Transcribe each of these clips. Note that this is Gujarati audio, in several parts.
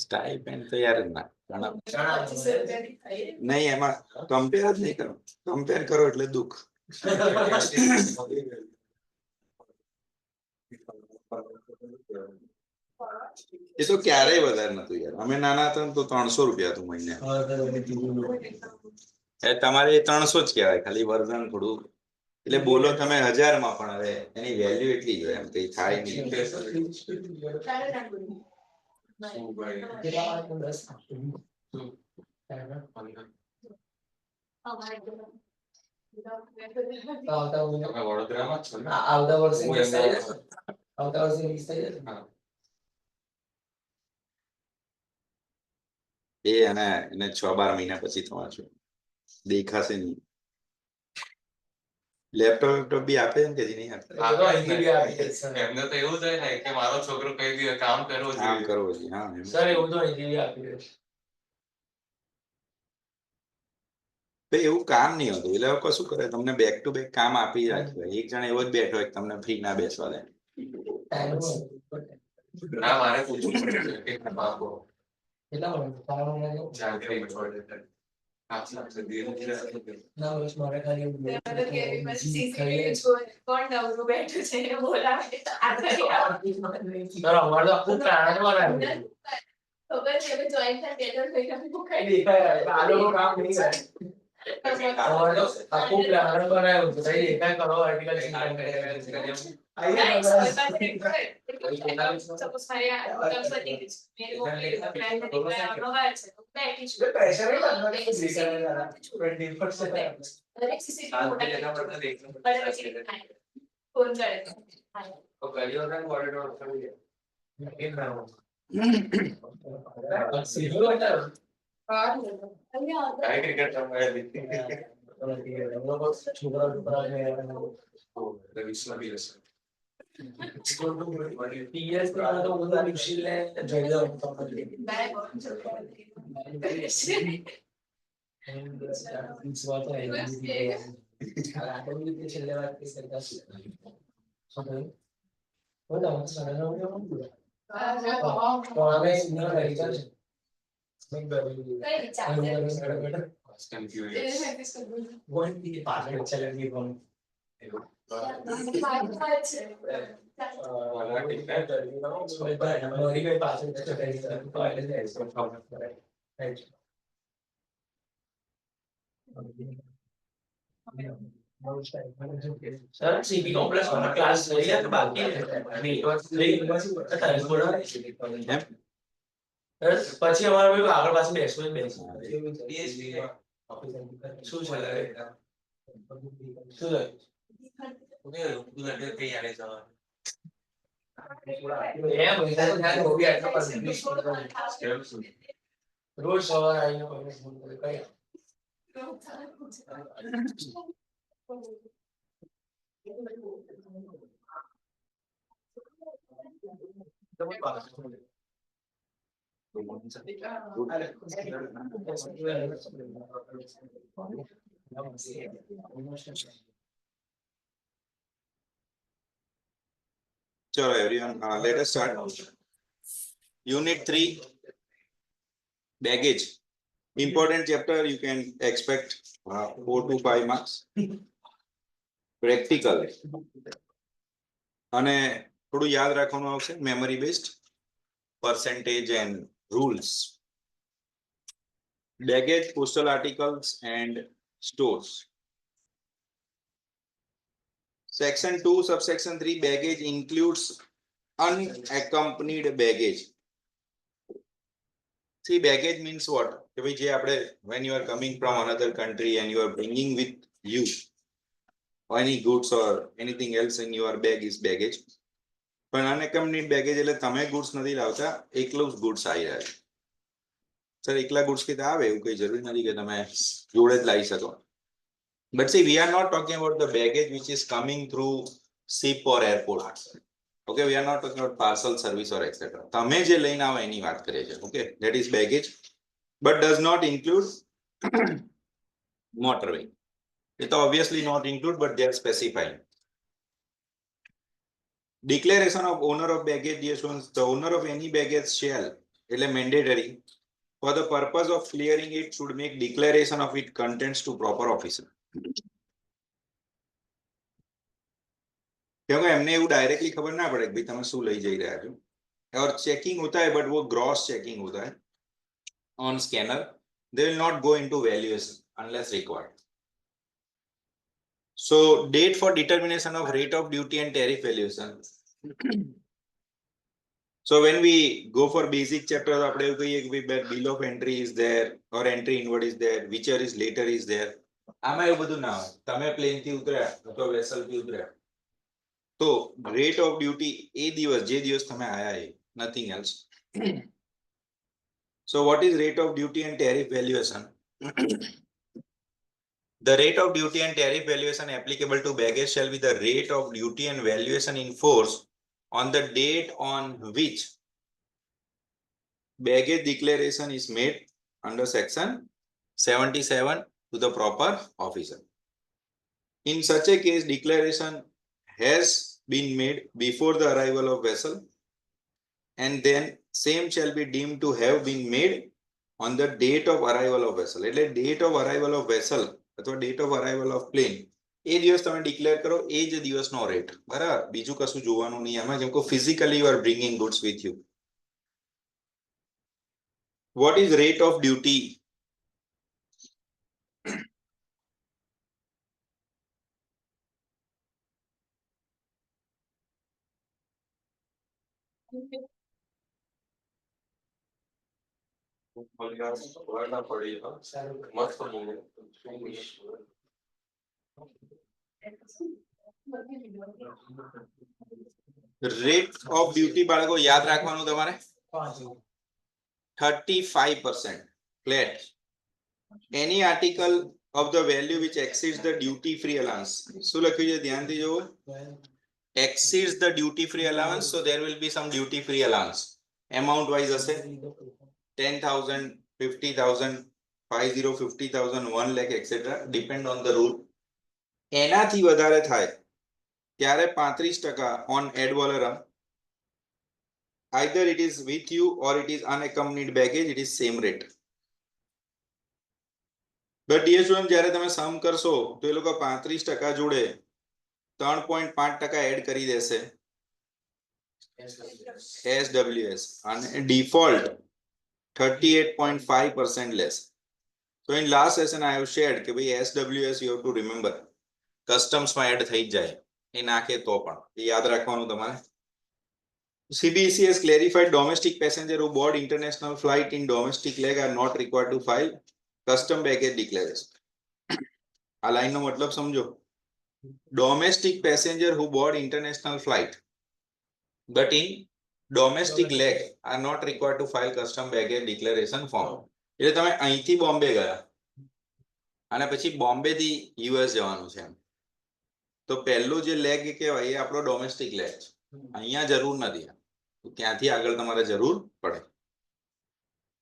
સ્ટાઇપેન્ડ તો યાર નહીં, એમાં કમ્પેર જ નહીં કરો. કમ્પેર કરો એટલે દુઃખ. એ તો ક્યારેય વધારે નતું યાર. અમે નાના હતા તો 300 રૂપિયા હતું મહિને. તમારે 300 જ કહેવાય, ખાલી વર્ઝન થોડું. એટલે બોલો તમે 1000 માં, પણ હવે એની વેલ્યુ એટલી જ હોય, એમ કઈ થાય નહીં. એને 6-12 મહિના પછી તમારે દેખાશે નહીં. લેપટોપ બી આપે એમ કે નહીં આપતા? એમને તો એવું થાય ને કે મારો છોકરો કઈ દી કામ કરવો જોઈએ. હા સર, એવું તો અહીંથી આપી દે. એવું કામ નહીં હોતું. એટલે કશું કરે, તમને બેક ટુ બેક કામ આપી રાખ્યું. એક જણ એવો જ બેઠો હોય તમને ફ્રી ના બેસવા દે. ના, મારે પૂછવું પડે કે બાપો કેટલા જાણકારી છોડે છે. સર, સીબી કોમ્પ્લેક્સ માં ક્લાસ લઈ લે બાકી પછી અમારે આગળ પાછળ બેસવું જ બેસવું. શું છે રોજ સવારે આવીને ફોન કરે કઈ Sure, everyone. Let us start. Unit 3, baggage. Important chapter. You can expect 4 to 5 marks. Practical. અને થોડું યાદ રાખવાનું આવશે, memory based, percentage and rules. Baggage, postal articles and stores. Section 2, subsection 3, baggage includes unaccompanied baggage. See, baggage means what? When you are coming from another country and you are bringing with you any goods or anything else in your bag is baggage. But unaccompanied baggage એટલે તમે goods નથી લાવતા, એકલું goods આવી રહ્યા છે. સર, એકલા goods કે આવે એવું કઈ જરૂરી નથી કે તમે જોડે જ લાવી શકો. But see, we are not talking about the baggage which is coming through ship or airport. Okay, we are not talking about parcel service or etc. તમે જે લઈને આવો એની વાત કરીએ છીએ. Okay, that is baggage, but does not include motor vehicle. It obviously not include, but they are specifying. Declaration of owner of baggage, dear students, the owner of any baggage shall, એટલે mandatory, for the purpose of clearing it should make declaration of its contents to proper officer. क्योंकि એમને એવું ડાયરેક્ટલી ખબર ના પડે કે ભાઈ તમે શું લઈ જઈ રહ્યા છો, और चेकिंग होता है बट वो ग्रॉस चेकिंग होता है on scanner. They will not go into valuation unless required. So date for determination of rate of duty and tariff valuation. So when we go for basic chapter, આપણે એવું કહીએ કે ભાઈ bill of entry is there or entry inward is there, whicher is later is there. આમાં એવું બધું ના હોય, તમે પ્લેન થી ઉતર્યા અથવા વેસલ થી ઉતર્યા તો રેટ ઓફ ડ્યુટી એ દિવસ જે દિવસ તમે આયા એ, nothing else. So what is rate of duty and tariff valuation? The rate of duty and tariff valuation applicable to baggage shall be the rate of duty and valuation in force on the date on which baggage declaration is made under section 77 to the proper officer. In such a case, declaration has been made before the arrival of vessel, and then same shall be deemed to have been made on the date of arrival of vessel. એટલે date of arrival of vessel અથવા date of arrival of plane એ દિવસ તમે ડિક્લેર કરો, એ જ દિવસનો રેટ, બરાબર, બીજું કશું જોવાનું નહીં આમાં, જેમ કે physically you are bringing goods with you. What is rate of duty? મસ્ત બોલે. Rate of duty બાળકો યાદ રાખવાનું તમારે 35% flat. Any article of the value which exceeds the duty free allowance. શું લખ્યું છે ધ્યાનથી જોવો, exceeds the duty free allowance, so there will be some duty free allowance. Amount wise હશે 10,000, 50,000, 50, 50,000, 1 lakh etc. depend on the rule. એનાથી વધારે થાય ત્યારે 35% on ad valorem. Either it is with you or it is unaccompanied baggage, it is same rate. But dear student, જ્યારે તમે સમ કરશો તો એ લોકો 35% જોડે 3.5% એડ કરી દેશે SWS અને default 38.5% less. So in last session I have shared કે ભાઈ SWS you have to remember customs માં એડ થઈ જાય, એ નાખે તો પણ એ યાદ રાખવાનું તમારે. CBEC has clarified domestic passenger who board international flight in domestic leg are not required to file custom baggage declaration. આ લાઈન નો મતલબ સમજો. Domestic passenger who board international flight but in domestic leg are not required to file custom baggage declaration form. એટલે તમે અહીંથી બોમ્બે ગયા અને પછી બોમ્બે થી US જવાનું છે, તો પહેલું જે લેગ કહેવાય એ આપણો ડોમેસ્ટિક લેગ છે, અહીંયા જરૂર નથી, ત્યાંથી આગળ તમારે જરૂર પડે.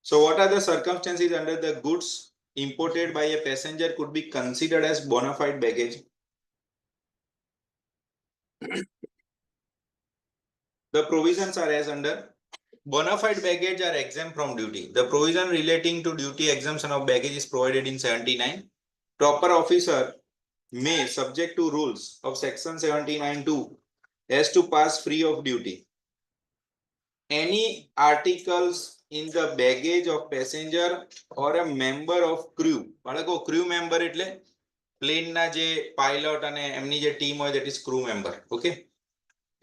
So what are the circumstances under the goods imported by a passenger could be considered as bona fide baggage? The provisions are as under. Bona fide baggage are exempt from duty. The provision relating to duty exemption of baggage is provided in 79. Proper officer may, subject to rules of section 79(2), has to pass free of duty any articles in the baggage of passenger or a member of crew. બાળકો crew member એટલે પ્લેન ના જે પાયલોટ અને એમની જે ટીમ હોય, that is crew member. Okay,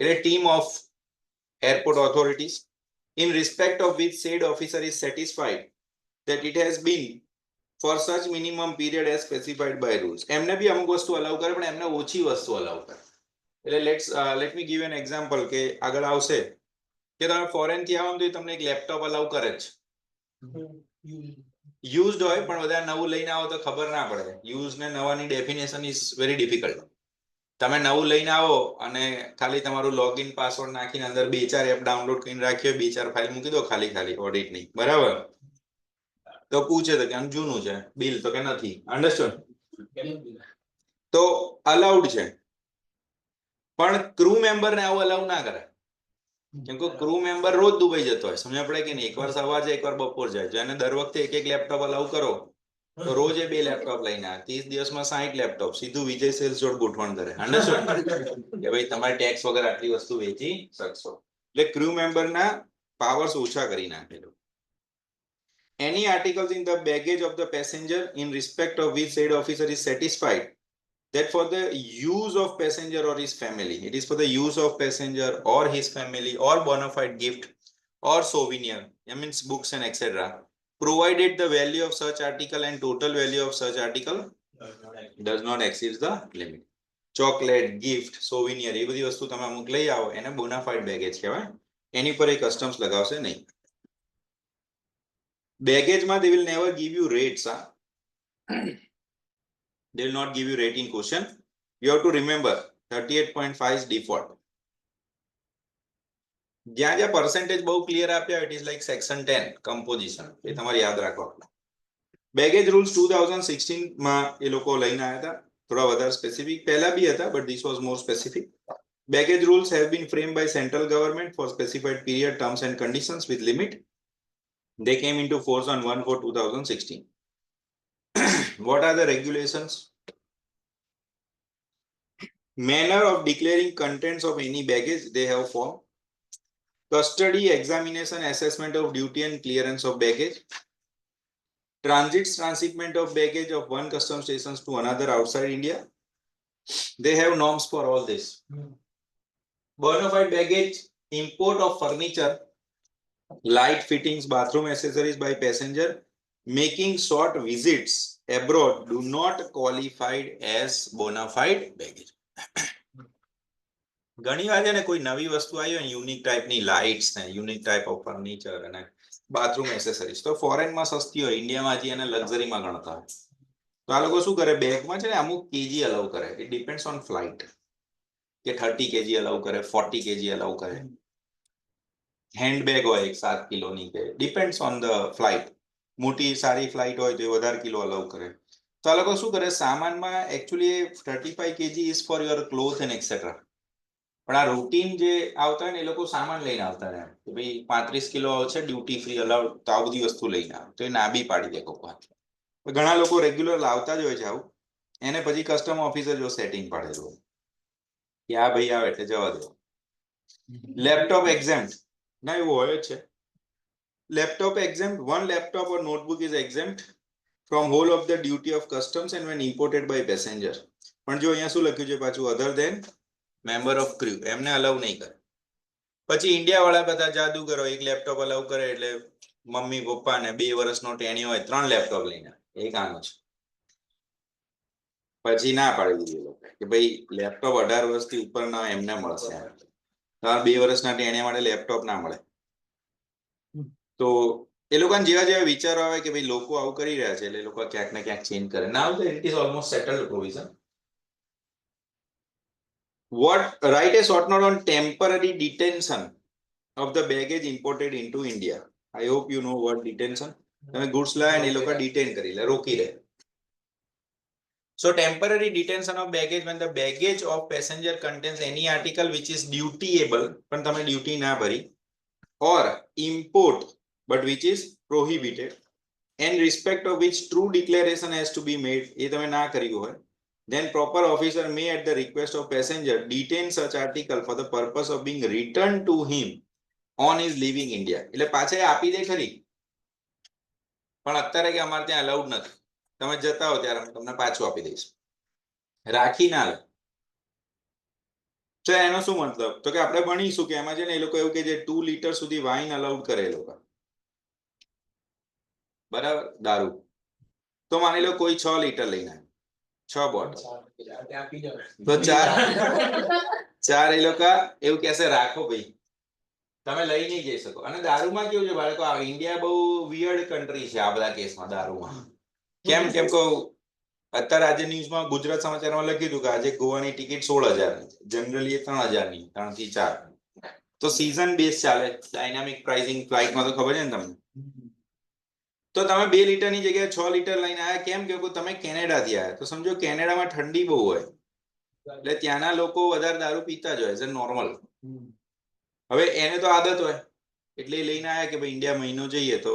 એટલે team of airport authorities in respect of which said officer is satisfied that it has been for such minimum period as specified by rules. એમને બી અમુક વસ્તુ અલાઉ કરે પણ એમને ઓછી વસ્તુ અલાઉ કરે. એટલે let me give you an example કે આગળ આવશે કે તમે ફોરેન થી આવો તો તમને એક લેપટોપ અલાઉ કરે છે, યુઝડ હોય પણ બધા નવું લઈને આવો તો ખબર ના પડે. યુઝ ને નવાની ડેફિનેશન ઇઝ વેરી ડિફિકલ્ટ. તમે નવું લઈને આવો અને ખાલી તમારું લોગિન પાસવર્ડ નાખીને અંદર 2-4 એપ ડાઉનલોડ કરીને રાખ્યો, 2-4 ફાઇલ મૂકી દો ખાલી ઓડિટ ની, બરાબર, તો પૂછે તો કે આમ જૂનું છે બિલ, તો કે નથી. અન્ડરસ્ટેન્ડ? તો અલાઉડ છે પણ ક્રૂ મેમ્બર ને આવું અલાઉ ના કરે, કેમ કે ક્રૂ મેમ્બર રોજ દુબઈ જતો હોય, સમજ પડે કે નહીં, એકવાર સવાર જાય એકવાર બપોર જાય, જો એને દર વખતે એક લેપટોપ અલાઉ કરો તો રોજ એ 2 લેપટોપ લઈને આવે, 30 દિવસમાં 60 લેપટોપ સીધું વિજય સેલ્સ જોડ ગોઠવણ કરે, અંડરસ્ટુડ કે ભાઈ તમારે ટેક્સ વગર આટલી વસ્તુ વેચી શકશો. એટલે ક્રૂ મેમ્બર ના પાવર્સ ઓછા કરી નાખેલો. Any articles in the baggage of the passenger in respect of which said officer is satisfied that for the use of passenger or his family, it is for the use of passenger or his family or bona fide gift or souvenir, that means books and etc., provided the value of such article and total value of such article does not exceed the limit. Chocolate, gift, souvenir એ બધી વસ્તુ તમે અમુક લઈ આવો એને બોનાફાઇડ બેગેજ કહેવાય, એની પર એ કસ્ટમ્સ લગાવશે નહીં. બેગેજમાં they will never give you rates, they will not give you rate in question. You have to remember 38.5 is default. જ્યાં જ્યાં percentage બહુ ક્લિયર આપ્યા, it is like section 10 composition, એ તમારે યાદ રાખો. બેગેજ રૂલ્સ 2016 માં એ લોકો લઈને આવ્યા હતા, થોડા વધારે સ્પેસિફિક, પહેલા બી હતા but this was more specific. Baggage rules have been framed by central government for specified period, terms and conditions with limit. They came into force on 1/4/2016. What are the regulations? Manner of declaring contents of any baggage, they have form. Custody, examination, assessment of duty and clearance of baggage. Transits, transshipment of baggage of one custom stations to another outside India. They have norms for all this. Bona fide baggage, import of furniture, light fittings, bathroom accessories by passenger making short visits abroad do not qualify as bona fide baggage. ઘણી વાર છે ને કોઈ નવી વસ્તુ આવી હોય, યુનિક ટાઈપની લાઇટ્સ ને યુનિક ટાઈપ ઓફ ફર્નિચર અને બાથરૂમ એસેસરીઝ તો ફોરેનમાં સસ્તી હોય, ઇન્ડિયામાં હજી એને લક્ઝરીમાં ગણતા હોય. તો આ લોકો શું કરે, બેગમાં છે ને અમુક કેજી અલાઉ કરે, ઇટ ડિપેન્ડ્સ ઓન ફ્લાઇટ, કે 30 kg અલાઉ કરે, 40 kg અલાઉ કરે. હેન્ડબેગ હોય 7 કિલોની, કે ડિપેન્ડ્સ ઓન ધ ફ્લાઇટ. મોટી સારી ફ્લાઇટ હોય તો એ વધારે કિલો અલાઉ કરે. તો આ લોકો શું કરે, સામાનમાં actually 35 kg is for your cloth and etcetera. પણ આ રૂટીન જે આવતા હોય ને એ લોકો સામાન લઈને આવતા રહે કે ભાઈ 35 કિલો આવશે ડ્યુટી ફ્રી અલાઉડ, તો આ બધી વસ્તુ લઈને આવે, તો એ ના બી પાડી દે કોક વાર. ઘણા લોકો રેગ્યુલર લાવતા જ હોય છે આવું, એને પછી કસ્ટમ ઓફિસર જો સેટિંગ પાડેલું હોય કે આ ભાઈ આવે એટલે જવા દો. લેપટોપ એક્ઝેમ્પ્ટ, ના એવું હોય જ છે. Laptop exempt, one laptop or notebook is exempt from whole of the duty of customs and when imported by passenger. પણ જો અહીંયા શું લખ્યું છે પાછું, other than member of crew, એમને અલાઉ નહીં કરે. પછી ઇન્ડિયા વાળા બધા જાદુ કરો, એક લેપટોપ અલાઉ કરે એટલે મમ્મી પપ્પા ને 2 વર્ષનો ટેણી હોય 3 લેપટોપ લઈને, એક આનો છે. પછી ના પાડી દીધી એ લોકો કે ભાઈ લેપટોપ 18 વર્ષથી ઉપરના એમને મળશે, 2 વર્ષના ટેણીયા માટે લેપટોપ ના મળે. તો એ લોકોને જેવા જેવા વિચારો આવે કે ભાઈ લોકો આવું કરી રહ્યા છે એટલે એ લોકો ક્યાંક ને ક્યાંક ચેન્જ કરે. Now it is almost settled provision. What write a short note on temporary detention of the baggage imported into India. I hope you know what detention. તમે goods લાયા ને એ લોકો detain કરી લે, રોકી લે. So temporary detention of baggage when the baggage of passenger contains any article which is dutiable, પણ તમે duty ના ભરી, or import but which is prohibited, and respect of which true declaration has to be made, એ તમે ના કર્યું હોય, then proper officer may at the request of passenger detain such article for the purpose of being returned to him on his leaving India. એટલે પાછા આપી દે ખરી, પણ અત્યારે કે અમારે ત્યાં અલાઉડ નથી, તમે જતા હો ત્યારે હું તમને પાછું આપી દઈશ, રાખી ના લે. તો એનો શું મતલબ, તો કે આપણે ભણીશું કે એમાં છે ને એ લોકો એવું કે જે 2 લીટર સુધી વાઇન અલાઉડ કરે એ લોકો, બરાબર, દારૂ. તો માની લો કોઈ 6 લીટર લઈને 6 બોટલ, તો 4 એ લોકો એવું કહેશે રાખો ભાઈ, તમે લઈ નહીં જઈ શકો. અને દારૂમાં કેવું છે બાળકો, આ ઇન્ડિયા બહુ વિયર્ડ કન્ટ્રી છે આ બધા કેસમાં દારૂમાં. કેમ કેમ કહું, અત્યારે આજે ન્યૂઝમાં ગુજરાત સમાચારમાં લખ્યું હતું કે આજે ગોવાની ટિકિટ 16,000 ની, જનરલી 3,000 ની, 3 થી 4. તો સીઝન બેઝ ચાલે, ડાયનામિક પ્રાઇસિંગ ફ્લાઇટમાં તો ખબર છે ને તમને. તો તમે 2 લીટરની જગ્યાએ 6 લીટર લઈને આવ્યા, કેમ કે તમે કેનેડાથી આવ્યા, તો સમજો કેનેડામાં ઠંડી બહુ હોય, એટલે ત્યાંના લોકો વધારે દારૂ પીતા જ હોય છે નોર્મલ. હવે એને તો આદત હોય એટલે એ લઈને આવ્યા કે ભાઈ ઇન્ડિયા મહિનો જઈએ તો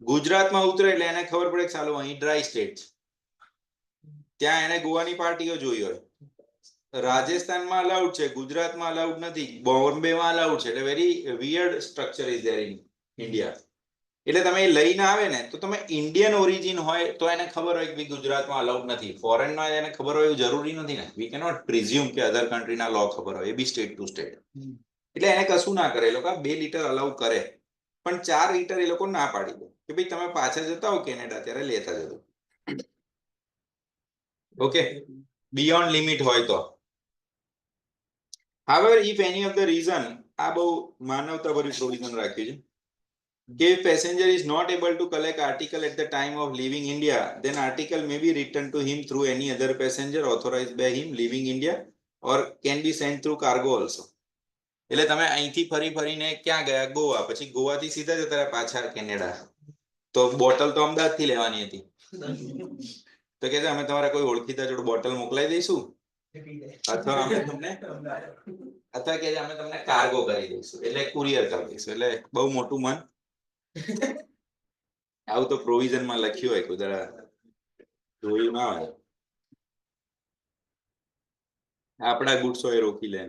ગુજરાતમાં ઉતરે એટલે એને ખબર પડે કે ચાલો અહીં ડ્રાય સ્ટેટ છે. ત્યાં એને ગોવાની પાર્ટીઓ જોઈ હોય, રાજસ્થાનમાં અલાઉડ છે, ગુજરાતમાં અલાઉડ નથી, બોમ્બેમાં અલાઉડ છે. એટલે very weird structure is there in India. એટલે તમે એ લઈને આવે ને તો તમે ઇન્ડિયન ઓરિજિન હોય તો એને ખબર હોય કે ગુજરાતમાં અલાઉડ નથી. ફોરેનમાં એને ખબર હોય એવું જરૂરી નથી ને. વી કેનોટ પ્રિઝ્યુમ કે અધર કન્ટ્રીના લો ખબર હોય, એ બી સ્ટેટ ટુ સ્ટેટ. એટલે એને કશું ના કરે. એ લોકો 2 લીટર અલાઉ કરે પણ 4 લીટર એ લોકો ના પાડી દે કે ભાઈ તમે પાછા જતા હો કેનેડા ત્યારે લેતા જજો. ઓકે, બિયોન્ડ લિમિટ હોય તો. However, if any of the reason, આ બહુ માનવતાભર્યું પ્રોવિઝન રાખ્યું છે કે if passenger is not able to collect article at the time of leaving India, then article may be returned to him through any other passenger authorized by him leaving India or can be sent through cargo also. એટલે તમે અહીંથી ફરીને ક્યાં ગયા? ગોવા. પછી ગોવાથી સીધા જતા રહ્યા પાછા કેનેડા. તો બોટલ તો અમદાવાદથી લેવાની હતી. તો કે અમે તમારા કોઈ ઓળખીતા જોડે બોટલ મોકલાવી દઈશું અથવા અમે તમને કાર્ગો કરી દઈશું, એટલે કુરિયર કરી દઈશું. એટલે બહુ મોટું મન. આવું તો પ્રોવિઝનમાં લખ્યું હોય, કોઈ જોયું ના હોય. આપણા ગુડ્સો એ રોકી લે.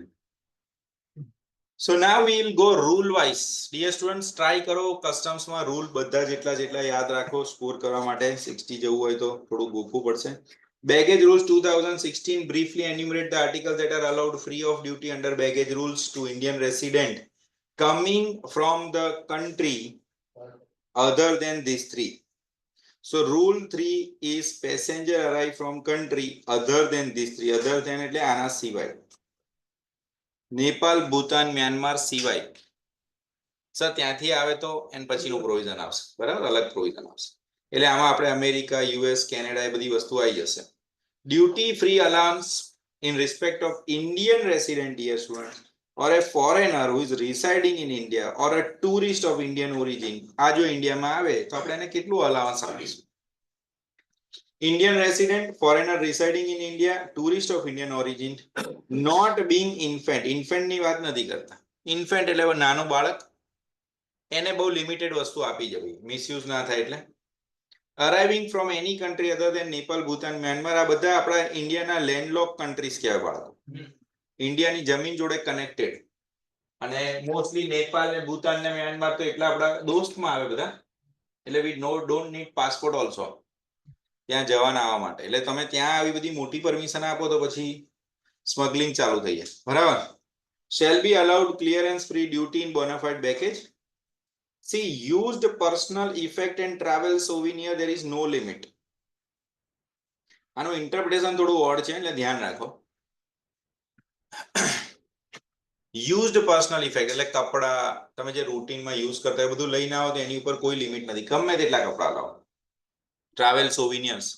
So now we will go rule wise. Dear students, try કરો કસ્ટમ્સમાં રૂલ બધા જેટલા યાદ રાખો સ્કોર કરવા માટે. 60 જવું હોય તો થોડું ગોખવું પડશે. Baggage rules 2016 briefly enumerate the articles that are allowed free of duty under baggage rules to Indian resident coming from the country other than these 3. So rule 3 is passenger arrive from country other than these 3. Other than એટલે આના સિવાય. નેપાલ, ભૂતાન, મ્યાનમાર સિવાય. સર ત્યાંથી આવે તો એન પછીનું પ્રોવિઝન આવશે, બરાબર, અલગ પ્રોવિઝન આવશે. એટલે આમાં આપણે અમેરિકા, યુએસ, કેનેડા એ બધી વસ્તુ આવી જશે. Duty free allowance in respect of Indian resident dear student or a foreigner who is residing in India or a tourist of Indian origin. આ જો ઇન્ડિયામાં આવે તો આપણે એને કેટલું અલાવન્સ આપીશું? Indian resident, foreigner residing in India, tourist of Indian origin, not being infant. Infant ની વાત નથી કરતા. Infant એટલે નાનું બાળક, એને બહુ લિમિટેડ વસ્તુ આપી જવી, મિસયુઝ ના થાય એટલે. Arriving from any country other than Nepal, Bhutan, Myanmar, આ બધા આપણા ઇન્ડિયાના લેન્ડલોક કન્ટ્રીઝ કહેવાય બાળકો. ઇન્ડિયાની જમીન જોડે કનેક્ટેડ. અને મોસ્ટલી નેપાલ ને ભૂતાન ને મ્યાનમાર તો એટલા આપણા દોસ્તમાં આવે બધા. એટલે we don't need passport also ત્યાં જવાના આવવા માટે. એટલે તમે ત્યાં આવી બધી મોટી પરમિશન આપો તો પછી સ્મગલિંગ ચાલુ થઈ જાય, બરાબર. Shall be allowed clearance free duty in bona fide baggage. See, used personal effect and travel souvenir, there is no limit. આનું ઇન્ટરપ્રિટેશન થોડું ઓડ છે એટલે ધ્યાન રાખો. યુઝડ પર્સનલ ઇફેક્ટ એટલે કપડા તમે જે રૂટીનમાં યુઝ કરતા હોય બધું લઈને આવો તો એની ઉપર કોઈ લિમિટ નથી, ગમે તેટલા કપડા લાવો. Travel souvenirs.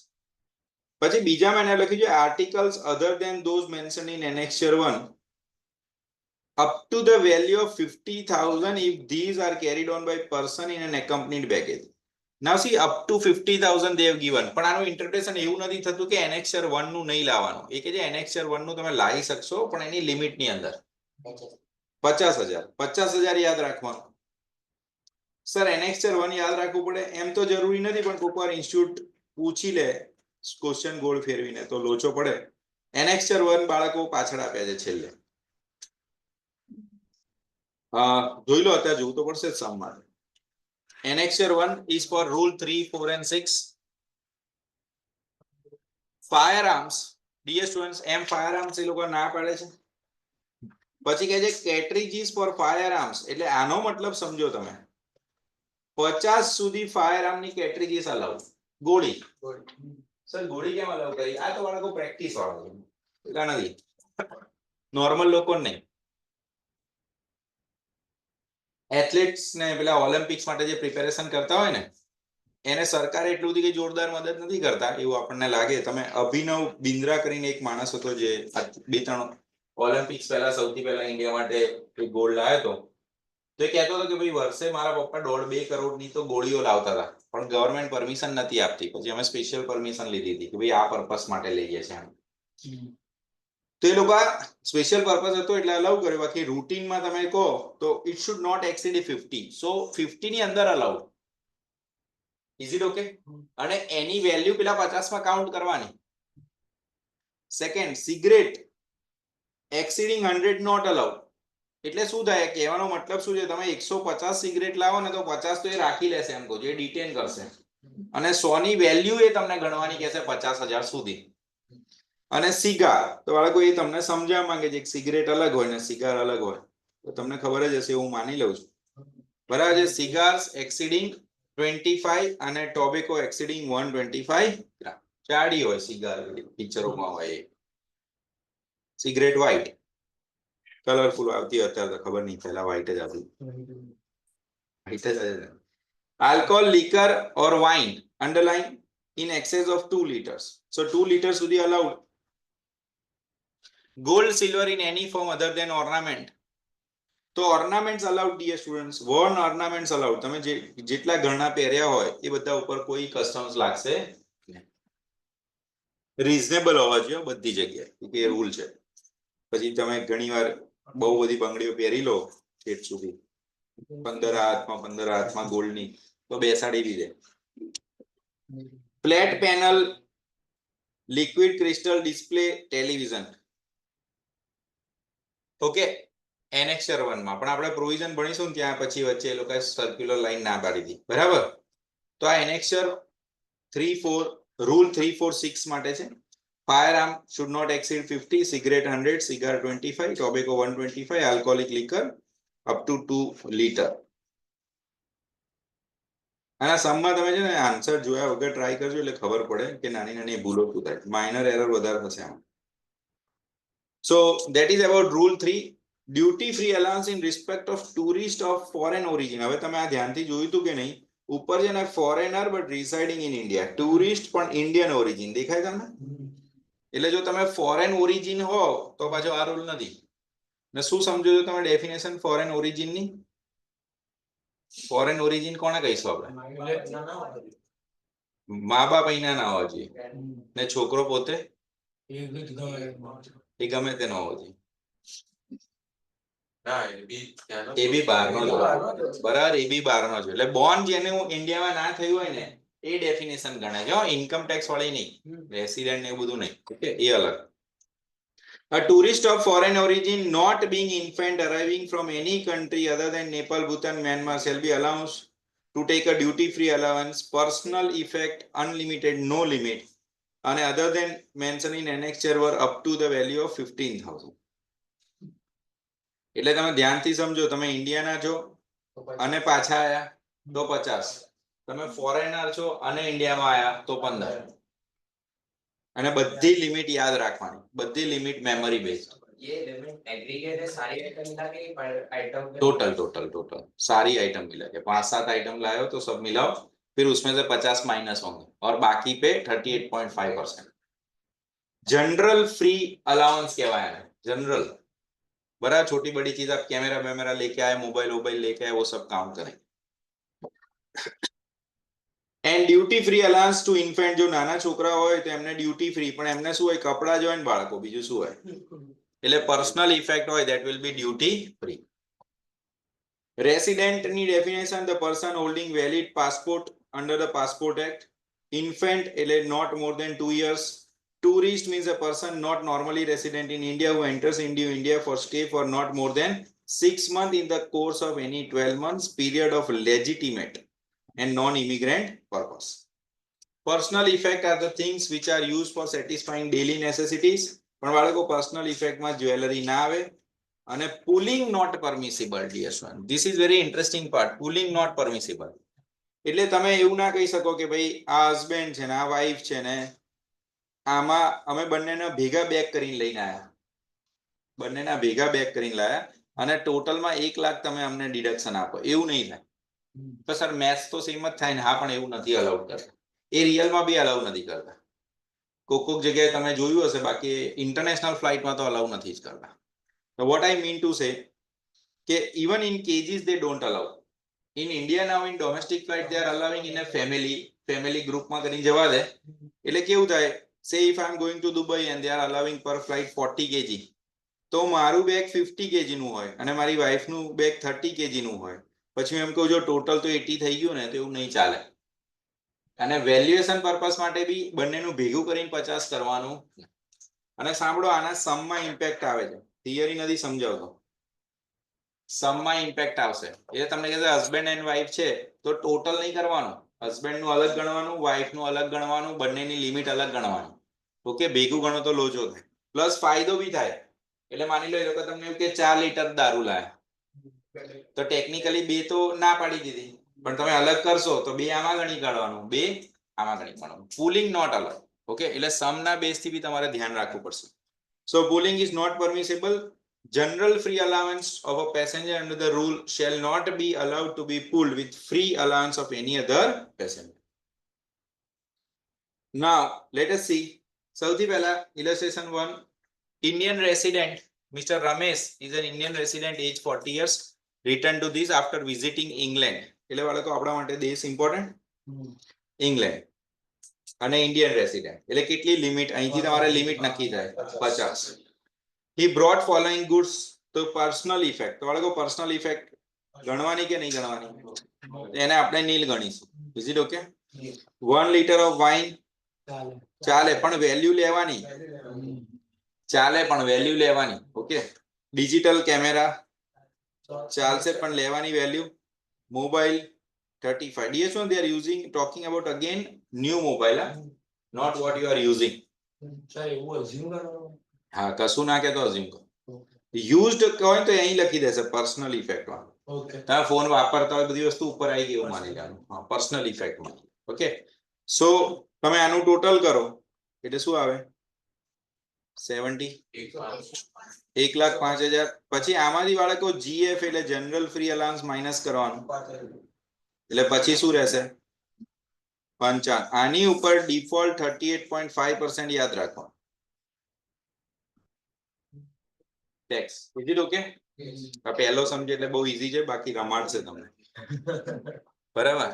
પછી બીજામાં એને લખ્યું છે articles other than those mentioned in annexure 1 up to the value of 50,000 if these are carried on by person in an accompanied baggage. Now see, up to 50,000 they have given. પણ આનું ઇન્ટરપ્રિટેશન એવું નથી થતું કે એનેક્સચર 1 નું નહીં લાવવાનું. એ કે જે એનેક્સચર 1 નું તમે લાવી શકશો પણ એની લિમિટની અંદર 50,000 યાદ રાખવાનું. સર એનેક્સચર 1 યાદ રાખવું પડે એમ તો જરૂરી નથી, પણ કોઈક વાર ઇન્સ્ટિટ્યૂટ પૂછી લે ક્વેશ્ચન ગોળ ફેરવીને તો લોચો પડે. એનેક્સચર 1 બાળકો પાછળ આપ્યા છે છેલ્લે. જોઈ લો, અત્યારે જોવું તો પડશે જ સમ માટે. Annexure 1 is for rule 3, 4 and 6. Firearms, dear students, M firearms એ લોકો ના પાડે છે. પછી કહે છે cartridges for firearms, એટલે આનો મતલબ સમજો તમે. 50 સુધી firearm ની cartridges અલાઉ. ગોળી. સર ગોળી કેમ અલાઉ કરી? આ તો બાળકો પ્રેક્ટિસ વાળા છે, એટલા નથી, નોર્મલ લોકો નહીં. એથ્લેટ્સ ને પેલા ઓલિમ્પિક્સ માટે જે પ્રિપેરેશન કરતા હોય ને એને સરકારે એટલું બધી કઈ જોરદાર મદદ નથી કરતા એવું આપણને લાગે. તમે અભિનવ બિંદ્રા કરીને એક માણસ હતો જે 2-3 ઓલિમ્પિક્સ પહેલા સૌથી પહેલા ઇન્ડિયા માટે ગોલ્ડ લાવ્યો હતો, તો એ કહેતો હતો કે ભાઈ વર્ષે મારા પપ્પા 1.5-2 કરોડની તો ગોળીઓ લાવતા હતા પણ ગવર્મેન્ટ પરમિશન નથી આપતી. પછી અમે સ્પેશિયલ પરમિશન લીધી હતી કે ભાઈ આ પર્પસ માટે લઈએ છીએ. તો એ લોકો સ્પેશિયલ પર્પઝ હતો એટલે અલાઉ કર્યો. બાકી રૂટીનમાં તમે કહો તો ઇટ શુડ નોટ એક્સીડ 50. સો 50 ની અંદર અલાઉડ. Is it okay? અને એની વેલ્યુ પેલા 50 માં કાઉન્ટ કરવાની. Second, cigarette exceeding 100 not allowed. એટલે શું થાય, કહેવાનો મતલબ શું છે, તમે 150 સિગરેટ લાવો ને તો 50 તો એ રાખી લેશે, એમ કહો છો, એ ડિટેન કરશે. અને 100 ની વેલ્યુ એ તમને ગણવાની કહેશે 50,000 સુધી. અને સિગાર તો બાળકો એ તમને સમજાવવા માંગે છે, સિગરેટ અલગ હોય ને સિગાર અલગ હોય, તો તમને ખબર જ હશે, હું માની લઉં છું. બરાબર છે. સિગાર્સ એક્સીડિંગ 25 અને ટોબેકો એક્સીડિંગ 125 ગ્રામ. જાડી હોય સિગાર, પિક્ચરોમાં હોય. સિગરેટ વ્હાઈટ કલરફુલ આવતી, અત્યારે તો ખબર નહીં, પહેલા વ્હાઈટ જ આવતી. વ્હાઈટ જ આવે. Alcohol, liquor or wine underline in excess of 2 liters. So 2 liters સુધી allowed. Gold, silver in any form other than ornament. તો ornaments allowed, dear students. Worn ornaments allowed. તમે જેટલા ઘરના પહેર્યા હોય એ બધા ઉપર કોઈ કસ્ટમ્સ લાગશે નહીં. રીઝનેબલ હોવા જોઈએ બધી જગ્યાએ, એ રૂલ છે. પછી તમે ઘણીવાર બહુ બધી બંગડીઓ પહેરી લો ઠેઠ સુધી, 15 હાથમાં ગોલ્ડની, તો બેસાડી દીધે. Flat panel, liquid crystal display television. Okay, annexure 1 માં પણ આપણે પ્રોવિઝન ભણીશું ને ત્યાં પછી વચ્ચે એ લોકોએ સર્ક્યુલર લાઈન ના પાડી હતી, બરાબર. તો આ એનેક્સર 3-4 રૂલ 3-4-6 માટે છે. ફાયરઆર્મ should not exceed 50, cigarette 100, cigar 25, tobacco 125, alcoholic liquor up to 2 liter. આના સમમાં તમે છે ને આન્સર જોયા વગર ટ્રાય કરજો એટલે ખબર પડે કે નાની નાની ભૂલો શું થાય. માઇનર એરર વધારે થશે આમાં. So that is about rule 3. Duty free allowance in respect of tourist of foreign origin. હવે તમે આ ધ્યાનથી જોયું હતું કે નહીં, ઉપર છે ને foreigner but residing in India, tourist પણ ઇન્ડિયન ઓરિજિન. દેખાય તમને? એટલે જો તમે ફોરેન ઓરિજિન હો તો પાછો આ રૂલ નથી. ને શું સમજો છો તમે ડેફિનેશન ફોરેન ઓરિજિનની? ફોરેન ઓરિજિન કોને કહીશું આપણે? મા બાપ અહીંના ના હોવા જોઈએ ને છોકરો પોતે એ ગમે તે ન હોવો જોઈએ. એ બી બહારનો જ હોય, બરાબર. એ બી બહારનો જ હોય. એટલે બોર્ન જેને ઇન્ડિયામાં ના થયું હોય ને એ ડેફિનેશન ગણાય છે. ઇન્કમ ટેક્સ વાળી નહીં, રેસિડેન્ટ ને એવું બધું નહીં. ઓકે, એ અલગ. A tourist of foreign origin not being infant arriving from any country other than Nepal, Bhutan, Myanmar shall be allowed to take a duty-free allowance, personal effect, unlimited, no limit, and other than mentioned in annexure were up to the value of 15,000. એટલે તમે ધ્યાનથી સમજો, તમે ઇન્ડિયાના છો અને પાછા આયા તો 50, તમે ફોરેનર છો અને ઇન્ડિયામાં આયા તો 15. અને બધી લિમિટ યાદ રાખવાની, બધી લિમિટ मेमोरी बेस्ड. ये लिमिट एग्रीगेट है, सारी आइटम मिला के पर आइटम टोटल सारी आइटम मिला के 5-7 आइटम लाए हो तो सब मिलाओ, फिर उसमें से 50 माइनस होंगे और बाकी पे 38.5%. जनरल फ्री अलाउंस कहवाया है, जनरल. बड़ा छोटी बड़ी चीज आप कैमरा वैमरा लेके आए, मोबाइल लेके आए, वो सब काउंट करें. And duty free allowance to infant. જો નાના છોકરા હોય તો એમને ડ્યુટી ફ્રી, પણ એમને શું હોય, કપડા જ હોય ને બાળકો, બીજું શું હોય. એટલે પર્સનલ ઇફેક્ટ હોય that will be duty free. Resident ની definition, the person holding valid passport under the passport act. Infant એટલે not more than 2 years. Tourist means a person not normally resident in India who enters into India for stay for not more than 6 months in the course of any 12 months period of legitimate and non-immigrant purpose. Personal effect are the things which are used for satisfying daily necessities. પણ બાળકો પર્સનલ ઇફેક્ટમાં જ્વેલરી ના આવે. અને pulling not permissible, dear student. This is very interesting part. Pulling not permissible એટલે તમે એવું ના કહી શકો કે ભાઈ આ હસબન્ડ છે ને આ વાઈફ છે ને આમાં અમે બંનેના ભેગા બેગ કરીને લઈને આવ્યા, બંનેના ભેગા બેગ કરીને લાયા અને ટોટલમાં 1 લાખ તમે અમને ડિડક્શન આપો, એવું નહીં થાય. તો સર મેથ્સ તો સેમ જ થાય ને. હા, પણ એવું નથી અલાઉડ કરતા, એ રિયલમાં બી અલાઉ નથી કરતા. કોક જગ્યાએ તમે જોયું હશે, બાકી ઇન્ટરનેશનલ ફ્લાઇટમાં તો અલાઉ નથી જ કરતા. તો what I mean to say કે even in cages they don't allow. In India now in domestic flight they are allowing in a family ગ્રુપમાં કરીને જવા દે. એટલે કેવું થાય, say if I am going to Dubai and they are allowing per flight 40 kg, તો મારું બેગ 50 kg નું હોય અને મારી વાઈફ નું બેગ 30 kg નું હોય, પછી હું એમ કહું જો ટોટલ તો 80 થઈ ગયું ને, તો એવું નહીં ચાલે. અને વેલ્યુએશન પર્પસ માટે બી બંનેનું ભેગું કરીને 50 કરવાનું. અને સાંભળો, આના સમમાં ઇમ્પેક્ટ આવે છે, થિયરી નથી સમજાવતો, સમમાં ઇમ્પેક્ટ આવશે. એટલે તમને કહેશે હસબન્ડ એન્ડ વાઈફ છે તો ટોટલ નહીં કરવાનું, હસબન્ડ નું અલગ ગણવાનું, વાઈફ નું અલગ ગણવાનું, બંનેની લિમિટ અલગ ગણવાની. ઓકે, ભેગું ગણો તો લોચો થાય, પ્લસ ફાયદો બી થાય. એટલે માની લો એ લોકો તમને એવું કે 4 લીટર દારૂ લાયા, તો ટેકનિકલી 2 તો ના પાડી દીધી, પણ તમે અલગ કરશો તો 2 આમાં ગણી કાઢવાનું, 2 આમાં ગણી કાઢવાનું. પુલિંગ નોટ અલગ. ઓકે, એટલે સમના બેઝ થી બી તમારે ધ્યાન રાખવું પડશે. So pulling is not permissible. General free allowance of a passenger under the rule shall not be allowed to be pooled with free allowance of any other passenger. Now let us see. સૌથી પહેલા illustration 1. Indian resident Mr. Ramesh is an Indian resident, age 40 years, returned to this after visiting England. એટલે વાળા તો આપણા માટે દેશ ઇમ્પોર્ટન્ટ, ઇંગ્લેન્ડ. અને ઇન્ડિયન રેસિડેન્ટ એટલે કેટલી લિમિટ, અહીંથી તમારે લિમિટ નક્કી થાય 50. He brought following goods to personal effect. તો વાળા પર્સનલ ઇફેક્ટ ગણવાની કે નહીં ગણવાની, એને આપણે નીલ ગણીશું. Is it okay? 1 liter of wine ચાલે પણ વેલ્યુ લેવાની, ચાલે પણ વેલ્યુ લેવાની. ઓકે, ડિજિટલ કેમેરા ચાલશે પણ લેવાની value. Mobile 35. DS1 they are using, talking about again new mobile, not what you are using. હા, કશું ના કે તો અઝ્યુમ કરો. યુઝડ હોય તો અહીં લખી દેશે પર્સનલ ઇફેક્ટ માં. તમે ફોન વાપરતા હોય બધી વસ્તુ ઉપર આવી ગઈ એવું માની લેવાનું. હા, પર્સનલ ઇફેક્ટ માં. ઓકે, સો તમે આનું ટોટલ કરો એટલે શું આવે 70, 1,05,000. પછી આમાંથી બાળકો GF એટલે જનરલ ફ્રી અલાઉન્સ માઇનસ કરવાનું, એટલે પછી શું રહેશે 55. આની ઉપર ડિફોલ્ટ 38.5% યાદ રાખો ટેક્સ. Is it okay? આ પહેલો સમજે એટલે બહુ ઈઝી છે, બાકી રમાડશે તમને. બરાબર?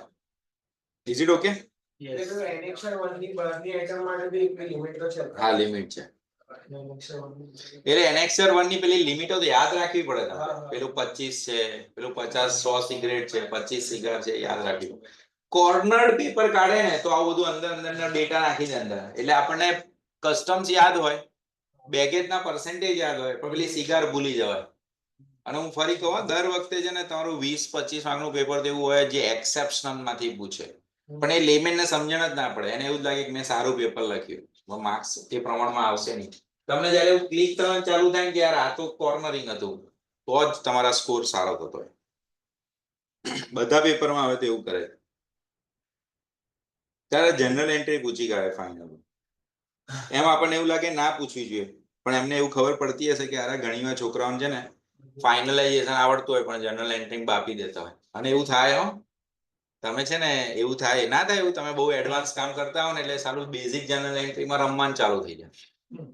Is it okay? હા, લિમિટ છે. એટલે એનેક્સર 1 ની પેલી લિમિટો તો યાદ રાખવી પડે તમારે. પેલું 25 છે, પેલું 50 100 સિગરેટ છે, 25 સિગાર છે, યાદ રાખવી. કોર્નર્ડ પેપર કાઢે ને તો આવું બધું અંદરનો ડેટા નાખી દે અંદર, એટલે આપણને કસ્ટમ્સ યાદ હોય, બેગેજ ના પર્સન્ટેજ યાદ હોય, પણ પેલી સિગાર ભૂલી જવાય. અને હું ફરી કહું, દર વખતે છે ને તમારું 20-25 માર્કનું પેપર તેવું હોય જે એક્સેપ્શનલ માંથી પૂછે, પણ એ લેમેન ને સમજણ જ ના પડે, એને એવું જ લાગે કે મેં સારું પેપર લખ્યું, માર્ક્સ એ પ્રમાણમાં આવશે નહીં. તમને જયારે એવું ક્લિક કરવાનું ચાલુ થાય કે યાર આ તો કોર્નરિંગ હતું, તો જ તમારા સ્કોર સારો થતો હોય. બધા પેપરમાં આવે તો એવું કરે. ત્યારે જનરલ એન્ટ્રી પૂછી કાઢે ફાઇનલ. એમ આપણને એવું લાગે ના પૂછવી જોઈએ, પણ એમને એવું ખબર પડતી હશે કે અરે ઘણીવાર છોકરાઓને છે ને ફાઇનલાઇઝેશન આવડતું હોય પણ જનરલ એન્ટ્રી બાપી દેતા હોય. અને એવું થાય હો, તમે છે ને એવું થાય ના થાય એવું, તમે બહુ એડવાન્સ કામ કરતા હો ને એટલે સારું બેઝિક જનરલ એન્ટ્રીમાં રમવાનું ચાલુ થઈ જાય.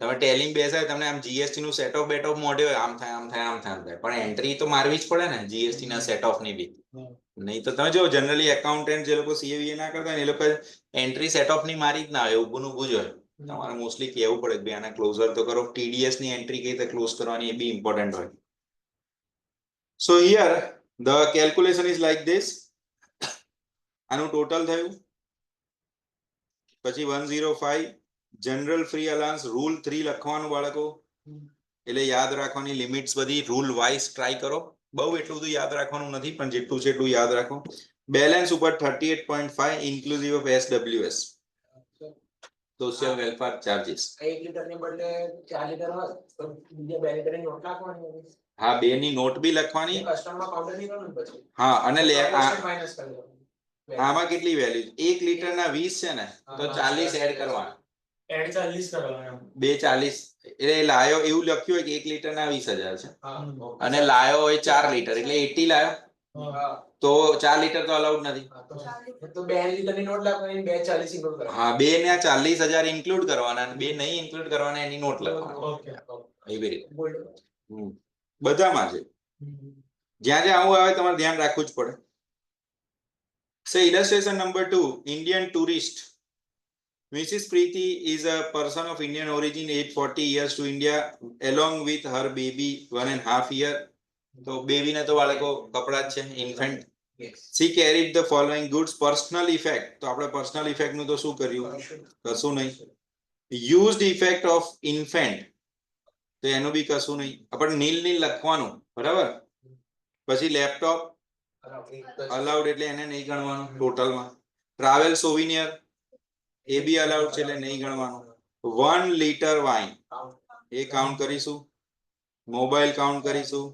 તમે ટેલિંગ બેસાય, તમને આમ જીએસટી નું સેટ ઓફ બેટ ઓફ મોઢે હોય, આમ થાય આમ થાય આમ થાય આમ થાય, પણ એન્ટ્રી તો મારવી જ પડે ને જીએસટી ના સેટ ઓફ ની બી. નહીં તો તમે જો જનરલી એકાઉન્ટન્ટ જે લોકો સીએ ના કરતા ને એ લોકો એન્ટ્રી સેટ ઓફ ની મારી જ ના હોય, ઊભું ઊભું જ હોય. તમારે મોસ્ટલી કહેવું પડે કે ભાઈ આને ક્લોઝર તો કરો. ટીડીએસ ની એન્ટ્રી કઈ રીતે ક્લોઝ કરવાની એ બી ઇમ્પોર્ટન્ટ હોય. સો here the calculation is like this. આનું ટોટલ થયું, પછી 105 જનરલ ફ્રી અલાઉન્સ રૂલ 3 લખવાનું બાળકો, એટલે યાદ રાખવાની લિમિટ્સ બધી રૂલ વાઇઝ ટ્રાય કરો. બહુ એટલું બધું યાદ રાખવાનું નથી, પણ જેટલું છે એટલું યાદ રાખો. બેલેન્સ ઉપર 38.5 inclusive of SWS, social welfare charges. 1 litre ને બદલે 4 લીટર હોય તો બીજા 2 લીટર ની નોટ નાખવાની. હા, 2 ની નોટ બી લખવાની. કસ્ટમમાં કાઉન્ટર નહીં કરવાનું પછી. હા, અને માઈનસ કરી દેવાનું. આમાં કેટલી વેલ્યુ 1 લીટર ના 20 છે ને, તો 40 એડ કરવાના. એડ 40 કરવાના. 240 એટલે લાયો એવું લખ્યું હોય કે 1 લીટર ના 20,000 છે, અને લાયો હોય 4 લીટર એટલે 80 લાયો, તો 4 લીટર તો અલાઉડ નથી. તો 2 લીટર ની નોટ લખવાની, 240 ઇન્ક્લુડ કરવાના. હા, 2 ને 40,000 ઇન્ક્લુડ કરવાના, અને 2 નહીં ઇન્ક્લુડ કરવાના એની નોટ લખવાની. ઓકે, એવી રીતે બધામાં છે. જ્યાં જ્યાં આવું આવે તમારે ધ્યાન રાખવું જ પડે. સો illustration number 2, Indian tourist Mrs. Preeti is a person of Indian origin, aged 40 years to India, along with her baby 1.5 year. તો બેબી ને તો બાળકો કપડા જ છે, infant. Yes. She carried the following goods. Personal effect, તો આપણે personal effect નું તો શું કર્યું? કશું નહીં. Used effect of infant, તો એનું બી કશું નહીં. આપણે નીલ લખવાનું, બરાબર? પછી લેપટોપ અલાઉડ એટલે એને નહીં ગણવાનું ટોટલમાં. ટ્રાવેલ સોવિનિયર એ બી અલાઉડ છે એટલે નહીં ગણવાનું. 1 લિટર વાઇન એ કાઉન્ટ કરીશું. મોબાઈલ કાઉન્ટ કરીશું.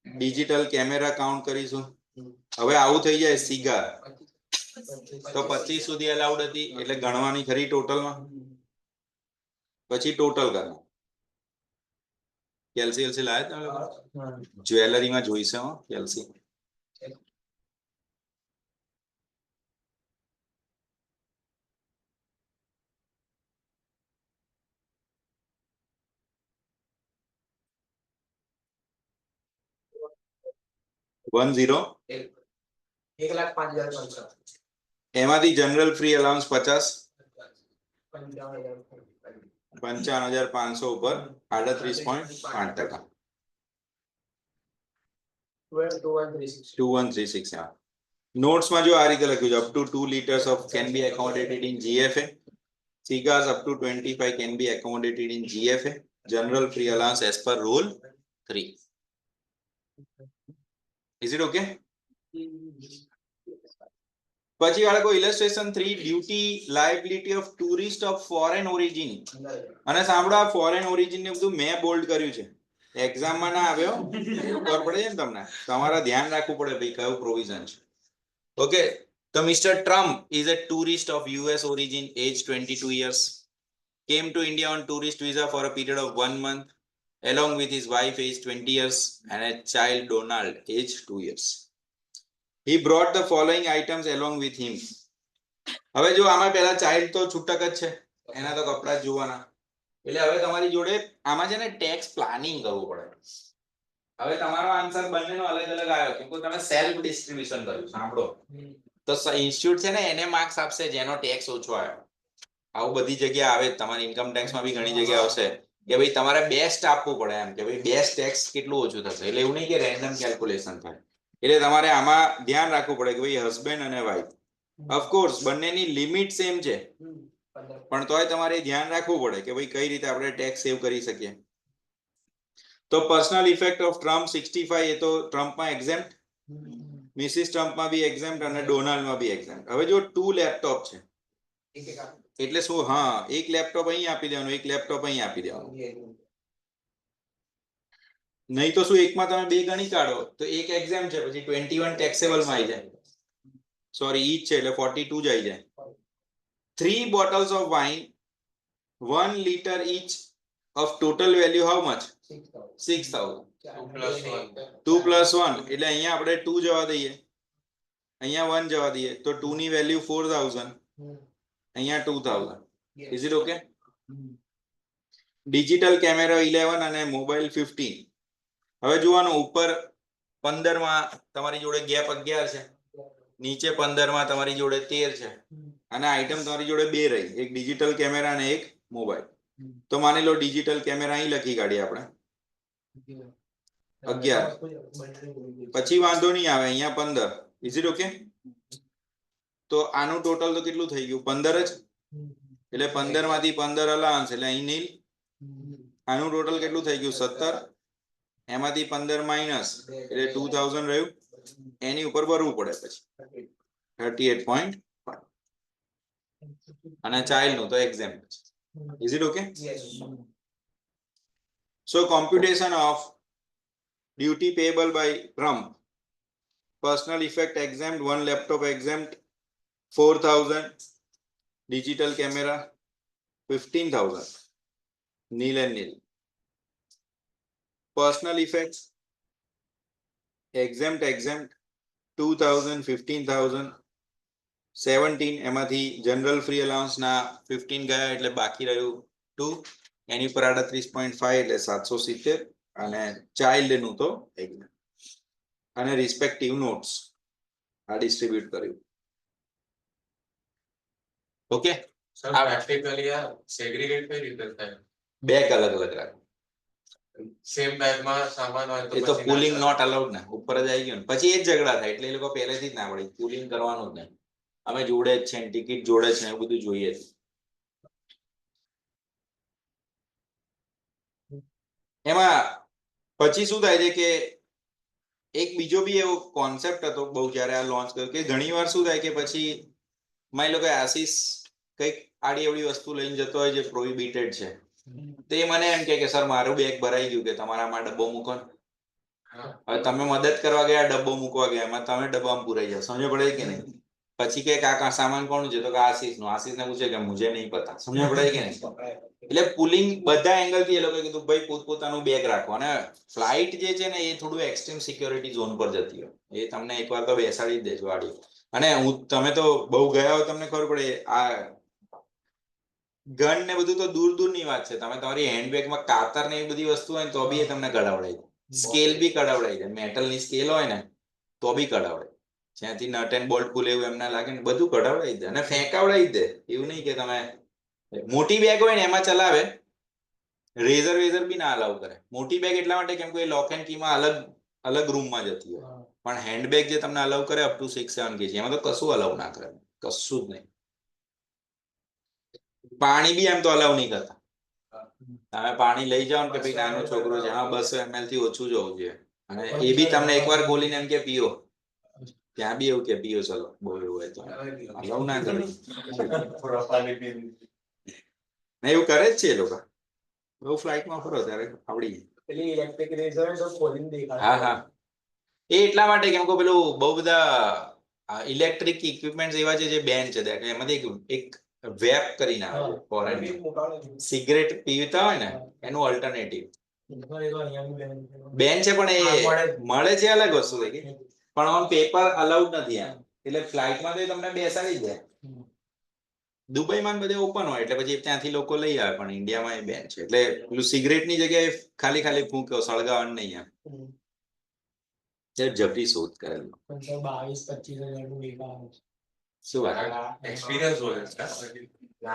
ડિજિટલ કેમેરા કાઉન્ટ કરીશું. હવે આવું થઈ જાય સિગાર તો 25 સુધી અલાઉડ હતી એટલે ગણવાની ખરી ટોટલમાં. પછી ટોટલ કરવાનું. કેલ્સી લાયા તમે લોકો? જ્વેલરીમાં જોઈશે હો કેલ્સી. One zero 1,05,500. એમાંથી જનરલ ફ્રી અલાઉન્સ 50, 55,000. 55,500 ઉપર 38.5%. 21,36. 2136. હા. નોટ્સમાં જો આ રીતે લખ્યું છે, up to 2 liters of can be accommodated in GFA. Cigars up to 25 can be accommodated in GFA. General free allowance as per rule 3. Is it okay? પછી બાળકો ઇલસ્ટ્રેશન 3, duty liability of tourist of foreign origin. અને સાંભળો, આ ફોરેન ઓરિજિન ને બધું મેં બોલ્ડ કર્યું છે. એક્ઝામમાં ના આવ્યો ખબર પડે છે ને તમને. તમારે ધ્યાન રાખવું પડે ભાઈ કયું પ્રોવિઝન છે. ઓકે, તો mister Trump is a tourist of US origin, age 22 years, came to India on tourist visa for a period of 1 month, along with his wife, age 20 years, and a child, Donald, age 2 years. He brought the following items along with him. હવે જો આમાં પહેલા ચાઇલ્ડ તો છૂટક જ છે, એના તો કપડા જ જોવાના. એટલે હવે તમારી જોડે આમાં છે ને ટેક્સ પ્લાનિંગ કરવું પડે. હવે તમારો આન્સર બંનેનો અલગ અલગ આવ્યો કેમ કે તમે સેલ્ફ ડિસ્ટ્રીબ્યુશન કર્યું. સાંભળો, તો ઇન્સ્ટિટ્યૂટ છે ને એને માર્ક્સ આપશે જેનો ટેક્સ ઓછો આવ્યો. આવું બધી જગ્યાએ આવે. તમારી ઇન્કમ ટેક્સમાં બી ઘણી જગ્યાએ આવશે કે ભાઈ તમારે બેસ્ટ આપવું પડે એમ કે ભાઈ બેસ્ટ ટેક્સ કેટલું ઓછું થશે. એટલે એવું નહીં કે રેન્ડમ કેલ્ક્યુલેશન થાય. એટલે તમારે આમાં ધ્યાન રાખવું પડે કે ભાઈ હસબન્ડ અને વાઈફ, ઓફકોર્સ બંનેની લિમિટ સેમ છે પણ તોય તમારે ધ્યાન રાખવું પડે કે ભાઈ કઈ રીતે આપણે ટેક્સ સેવ કરી શકીએ. તો પર્સનલ ઇફેક્ટ ઓફ ટ્રમ્પ 65 એ તો ટ્રમ્પમાં એક્ઝેમ્પ્ટ, મિસિસ ટ્રમ્પમાં બી એક્ઝેમ્પ્ટ અને ડોનાલ્ડમાં બી એક્ઝેમ્પ્ટ. હવે જો 2 લેપટોપ છે એટલે શું? હા, એક લેપટોપ અહીં આપી દેવાનું, એક લેપટોપ અહીં આપી દેવાનું. નહીં તો શું એકમાં તમે 2 ગણી કાઢો તો એક એક્ઝામ છે પછી 21 ટેક્સેબલ માં આવી જાય. સોરી, ઈચ છે એટલે 42 જ આવી જાય. 3 bottles of wine, 1 liter each of total value how much? 6,000. 2 plus 1 એટલે અહીંયા આપણે 2 જવા દઈએ, અહીંયા 1 જવા દઈએ તો 2 ની વેલ્યુ 4,000, અહીંયા 2,000. Is it okay? Digital camera 11 અને મોબાઈલ 15. હવે જોવાનું, ઉપર 15 માં તમારી જોડે ગેપ 11 છે, નીચે 15 માં તમારી જોડે 13 છે અને આઈટમ તમારી જોડે 2 રહી, એક ડિજિટલ કેમેરા અને એક મોબાઈલ. તો માની લો ડિજિટલ કેમેરા અહીં લખી કાઢીએ આપણે 11, પછી વાંધો નહીં આવે, અહીંયા 15. Is it okay? તો આનું ટોટલ તો કેટલું થઈ ગયું? 15 જ. એટલે 15 માંથી 15 અલાઉન્સ એટલે અહીં નીલ. આનું ટોટલ કેટલું થઈ ગયું? 17. એમાંથી 15 માઇનસ એટલે 2000 રહ્યું. એની ઉપર ભરવું પડે પછી 38.5 અને ચાઇલ્ડ નું તો એક્ઝેમ્પલ છે. Is it okay? So computation of duty payable by Trump. Personal effect exempt, 1 laptop exempt, 4,000. Digital camera 15,000. Nil and nil. Personal effects exempt 2,000, 15,000, 17. એમાંથી જનરલ ફ્રી અલાઉન્સ ના 15 ગયા એટલે બાકી રહ્યું 2. એની પર 38.5 એટલે 770 અને ચાઇલ્ડ નું તો એક્ઝેમ્ટ અને રિસ્પેક્ટિવ નોટ્સ આ ડિસ્ટ્રીબ્યુટ કર્યું. ઓકે, સર પ્રેક્ટિકલી આ સેગ્રીગેટ કઈ રીતે થાય? બેગ અલગ અલગ રાખો. સેમ બેગમાં સામાન હોય તો એ તો પછી પુલિંગ ના નોટ અલાઉડ ને, ઉપર જ આવી ગયું ને પછી એ જ ઝઘડા થાય. એટલે એ લોકો પહેલેથી જ ના પડે પુલિંગ કરવાનું જ નહીં. અમે જોડે જ છે, ટિકિટ જોડે છે, એવું બધું જોઈએ જ. એમાં પછી શું થાય છે કે એક બીજો બી એવો કોન્સેપ્ટ હતો બહુ જ્યારે આ લોન્ચ કર્યો કે ઘણી વાર શું થાય કે પછી માની લો કે આશીષ કંઈક આડી અવળી વસ્તુ લઈને જતો હોય જે પ્રોહિબિટેડ છે, તો એ મને એમ કે સર મારું બેગ ભરાઈ ગયું કે તમારામાં ડબ્બો મૂકો ને. હવે તમે મદદ કરવા ગયા, ડબ્બો મૂકવા ગયા, એમાં તમે ડબ્બામાં પુરાઈ જાઓ. સમજ પડે કે નહીં? પછી કે કાકા સામાન કોણ છે? તો કે આશીષ નો. આશીષ ને પૂછે કે મુझे નહીં પતા. સમજ પડે કે નહીં? એટલે પુલિંગ બધા એંગલ થી એ લોકોએ કીધું ભાઈ પોતપોતાનું બેગ રાખો. અને ફ્લાઇટ જે છે ને એ થોડું એક્સ્ટ્રીમ સિક્યોરિટી ઝોન પર જતી હોય, એ તમને એકવાર તો બેસાડી જ દેજો આડી. અને તમે તો બહુ ગયા હોય, તમને ખબર પડે આ ગન ને બધું તો દૂર દૂરની વાત છે. તમે તમારી હેન્ડબેગમાં કાતર ને એ બધી વસ્તુ હોય ને તો બી એ તમને કઢાવડાવી દે. સ્કેલ બી કઢાવડાવી દે. મેટલની સ્કેલ હોય ને તો બી કઢાવડાવે. જ્યાંથી નટ એન્ડ બોલ્ટ ખુલે એવું એમને લાગે ને બધું કઢાવડાવી દે અને ફેંકાવડાવી દે. એવું નહીં કે તમે મોટી બેગ હોય ને એમાં ચલાવે. રેઝર વેઝર બી ના અલાઉ કરે. મોટી બેગ એટલા માટે કેમ કે લોક એન્ડ કીમાં અલગ અલગ રૂમમાં જતી હોય. પણ હેન્ડબેગ જે તમને અલાઉ કરે અપ ટુ 6-7 kg, એમાં તો કશું અલાઉ ના કરે, કશું જ નહીં. પાણી બી એમ તો અલાઉ નહીં કરતા. તમે પાણી લઈ જાઓ ને કે ભાઈ નાનો છોકરો છે, હા 200 ml થી ઓછું જવું જોઈએ. અને એ બી તમને એકવાર ખોલીને એમ કે પીઓ. ત્યાં બી એવું કે પીઓ ચલો, બહુ એવું હોય તો અલાઉ ના કરે. એવું કરે જ છે એ લોકો. બહુ ફ્લાઇટમાં ફરો ત્યારે આવડી જાય. પેલી ઇલેક્ટ્રિક રેઝર તો ખોલીને દેખાડે. હા હા, એ એટલા માટે કેમ કે પેલું બહુ બધા ઇલેક્ટ્રિક ઇક્વિપમેન્ટ એવા છે જે બેન છે. એમાંથી એક વેપ કરીને આવે છે ફોરેન. સિગરેટ પીતા હોય ને એનું અલ્ટરનેટિવ બેન છે, પણ એ મળે છે અલગ વસ્તુ થઈ ગઈ. પણ ઓન પેપર અલાઉડ નથી એમ. એટલે ફ્લાઇટમાં તો તમને બેસાડી દે. દુબઈમાં બધે ઓપન હોય એટલે પછી ત્યાંથી લોકો લઈ આવે. પણ ઇન્ડિયામાં એ બેન છે. એટલે પેલું સિગરેટની જગ્યાએ ખાલી ખાલી ફૂંક્યો, સળગાવવાનું નહીં એમ. જબરી શોધ કરેલો. 22-25 હજાર નું એક આવે છે. શું વાત? એક્સપિરિયન્સ હોય છે.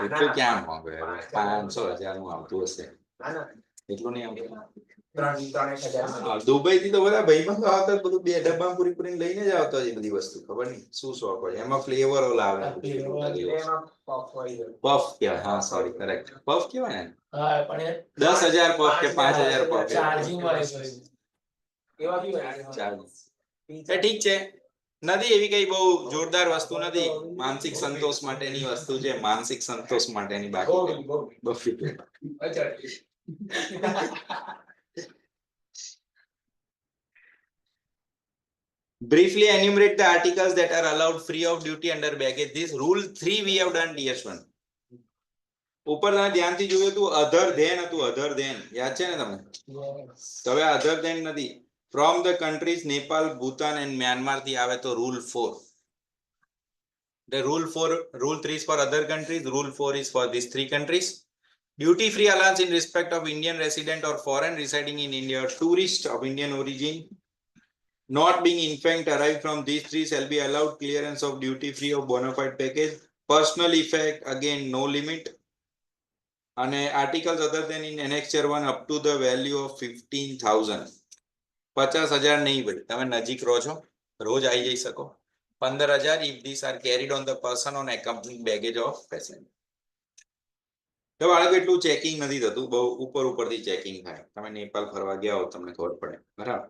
એટલું ક્યાં મોંઘું? 500,000 નું આવતું હશે. એટલું નહીં આવતું. 3-3 દુબઈ થી તો બધા ભાઈબંધો આવતા જ બધું 2 ડબ્બા પૂરી પૂરીને લઈને જ આવતા હોય. એ બધી વસ્તુ ખબર નહીં શું શોખ હોય. એમાં ફ્લેવરો લાવે. પફ કહેવાય. હા સોરી, કરેક્ટ. પફ કહેવાય ને. હા પણ 10,000 પફ કે 5,000 પફ. ચાર્જિંગ વાળે છે. એવા બી હોય છે. ઠીક છે. નથી એવી કઈ બહુ જોરદાર વસ્તુ નથી. માનસિક સંતોષ માટેની વસ્તુ છે. માનસિક સંતોષ માટેની. બાકી બફી. અચ્છા. Briefly enumerate the articles that are allowed free of duty under baggage. This rule 3 we have done, dear student. ઉપર તમે ધ્યાનથી જોયું હતું અધર ધેન હતું. અધર ધેન યાદ છે ને તમને? તો હવે અધર ધેન નથી. From the countries Nepal, Bhutan and Myanmar થી આવે તો rule 4. The rule 3 is for other countries. Rule 4 is for these 3 countries. Duty free allowance in respect of Indian resident or foreign residing in India or tourist of Indian origin not being infant arrived from these 3 shall be allowed clearance of duty free of bona fide package. Personal effect again no limit. And articles other than in annexure 1 up to the value of 15,000. 50,000 નહીં ભાઈ, તમે નજીક રહો છો, રોજ આવી જઈ શકો. 15,000 if these are carried on the person on accompanying baggage of passenger. તો બાળકો એટલું ચેકિંગ નથી થતું. બહુ ઉપરથી ચેકિંગ થાય. તમે નેપાલ ફરવા ગયા હો તમને ખબર પડે, બરાબર?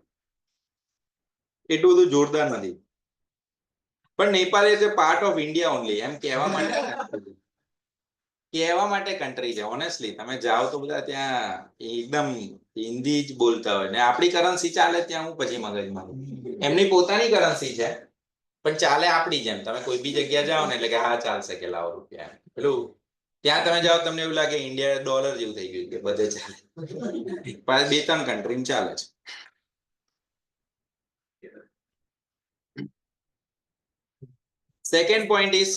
એટલું બધું જોરદાર નથી. પણ Nepal is a part of India only. એમ કહેવા માટે કન્ટ્રી છે. ઓનેસ્ટલી તમે જાઓ તો બધા ત્યાં એકદમ હિન્દી જ બોલતા હોય ને આપણી કરન્સી ચાલે ત્યાં. હું પછી મગજમાં એમની પોતાની કરન્સી છે પણ ચાલે આપણી જેમ. તમે કોઈ બી જગ્યા જાઓ ને એટલે કે હા ચાલશે કે લાવો રૂપિયા. પેલું ત્યાં તમે જાઓ તમને એવું લાગે ઇન્ડિયા ડોલર જેવું થઈ ગયું કે બધે ચાલે. પણ 2-3 કન્ટ્રી ચાલે છે. Second point is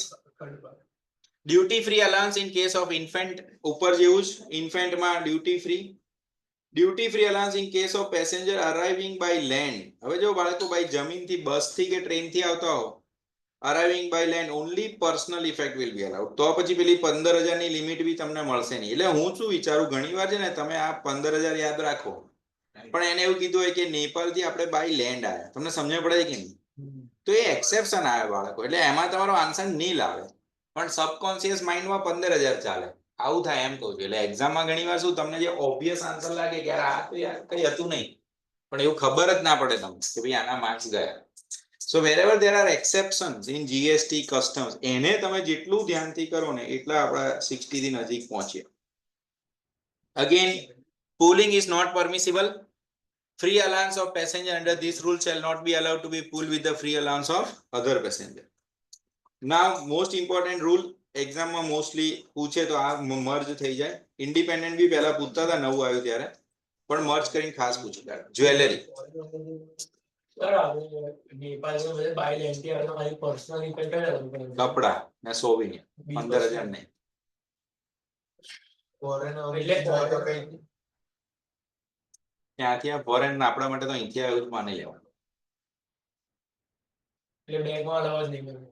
duty free allowance in case of infant. ઉપર જેવું જ infant માં duty free. Duty free allowance in case of passenger arriving by land. હવે જો બાળકો બાય જમીનથી બસથી કે ટ્રેનથી આવતા હો arriving by land only personal effect will be allowed. તો પછી પેલી 15,000 ની લિમિટ બી તમને મળશે નહીં. એટલે હું શું વિચારું ઘણી વાર છે ને તમે આ 15,000 યાદ રાખો પણ એને એવું કીધું હોય કે નેપાળથી આપણે બાય લેન્ડ આવ્યા. તમને સમજ પડે કે નહીં? તો એ એક્સેપ્શન આવે બાળકો. એટલે એમાં તમારો આન્સર નીલ આવે પણ સબકોન્શિયસ માઇન્ડમાં 15,000 ચાલે. આવું થાય એમ કહું છું. એટલે એક્ઝામમાં ઘણી વાર શું તમને જે ઓબ્વિયસ આન્સર લાગે કે યાર આ તો યાર કઈ હતું નહીં પણ એવું ખબર જ ના પડે તમને કે ભાઈ આના માર્ક્સ ગયા. સો wherever there are exceptions in GST customs એને તમે જેટલું ધ્યાનથી કરો ને એટલા આપણા 60 થી નજીક પહોંચીએ. Again, pooling is not permissible. Free allowance of passenger under this rule shall not be allowed to be pooled with the free allowance of other passenger. Now, most important rule exam માં મોસ્ટલી પૂછે તો આ મર્જ થઈ જાય. ઇન્ડિપેન્ડન્ટ બી પહેલા પૂછતા હતા નવું આવ્યું ત્યારે પણ મર્જ કરીને ખાસ પૂછી કાઢે. જ્વેલરી નેપાળમાં બધે બાય લેન્ડ થી આવે તો ખાલી પર્સનલ ઇફેક્ટ જ હતું. કપડા ને સોવિનિયર 15,000 નહીં. એટલે ત્યાંથી આ ફોરેન આપણા માટે તો અહીંથી આવ્યું જ માની લેવાનું. બેગમાં અલાવ જ નહીં કરવું.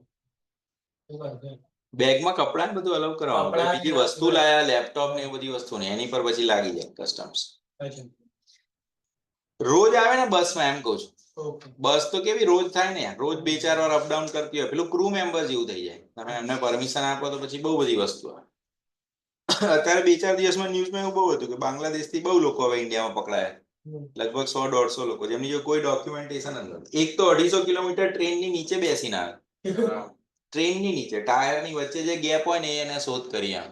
શું કરશે? બેગમાં કપડા ને બધું અલાઉ કરવાનું. કપડાં બીજી ને વસ્તુ લાયા લેપટોપ ને એ બધી વસ્તુ ને એની પર પછી લાગી જાય કસ્ટમ્સ. અચ્છા. રોજ આવે ને બસમાં એમ કહું છું. ઓકે. બસ તો કેવી રોજ થાય ને યાર. રોજ 2-4 વાર અપડાઉન કરતી હોય પેલું ક્રૂ મેમ્બર જેવું થઈ જાય. તમે એમને પરમિશન આપો તો પછી બહુ બધી વસ્તુ આવે. અત્યારે 2-4 દિવસમાં ન્યૂઝમાં એવું બહુ હતું કે બાંગ્લાદેશથી બહુ લોકો હવે ઇન્ડિયામાં પકડાયા. લગભગ 100-150 લોકો જેમની જો કોઈ ડોક્યુમેન્ટેશન જ નથી. એક તો 250 કિલોમીટર ટ્રેનની નીચે બેસીને આવે. ટ્રેનની નીચે ટાયરની વચ્ચે જે ગેપ હોય ને એને શોધ કરી આમ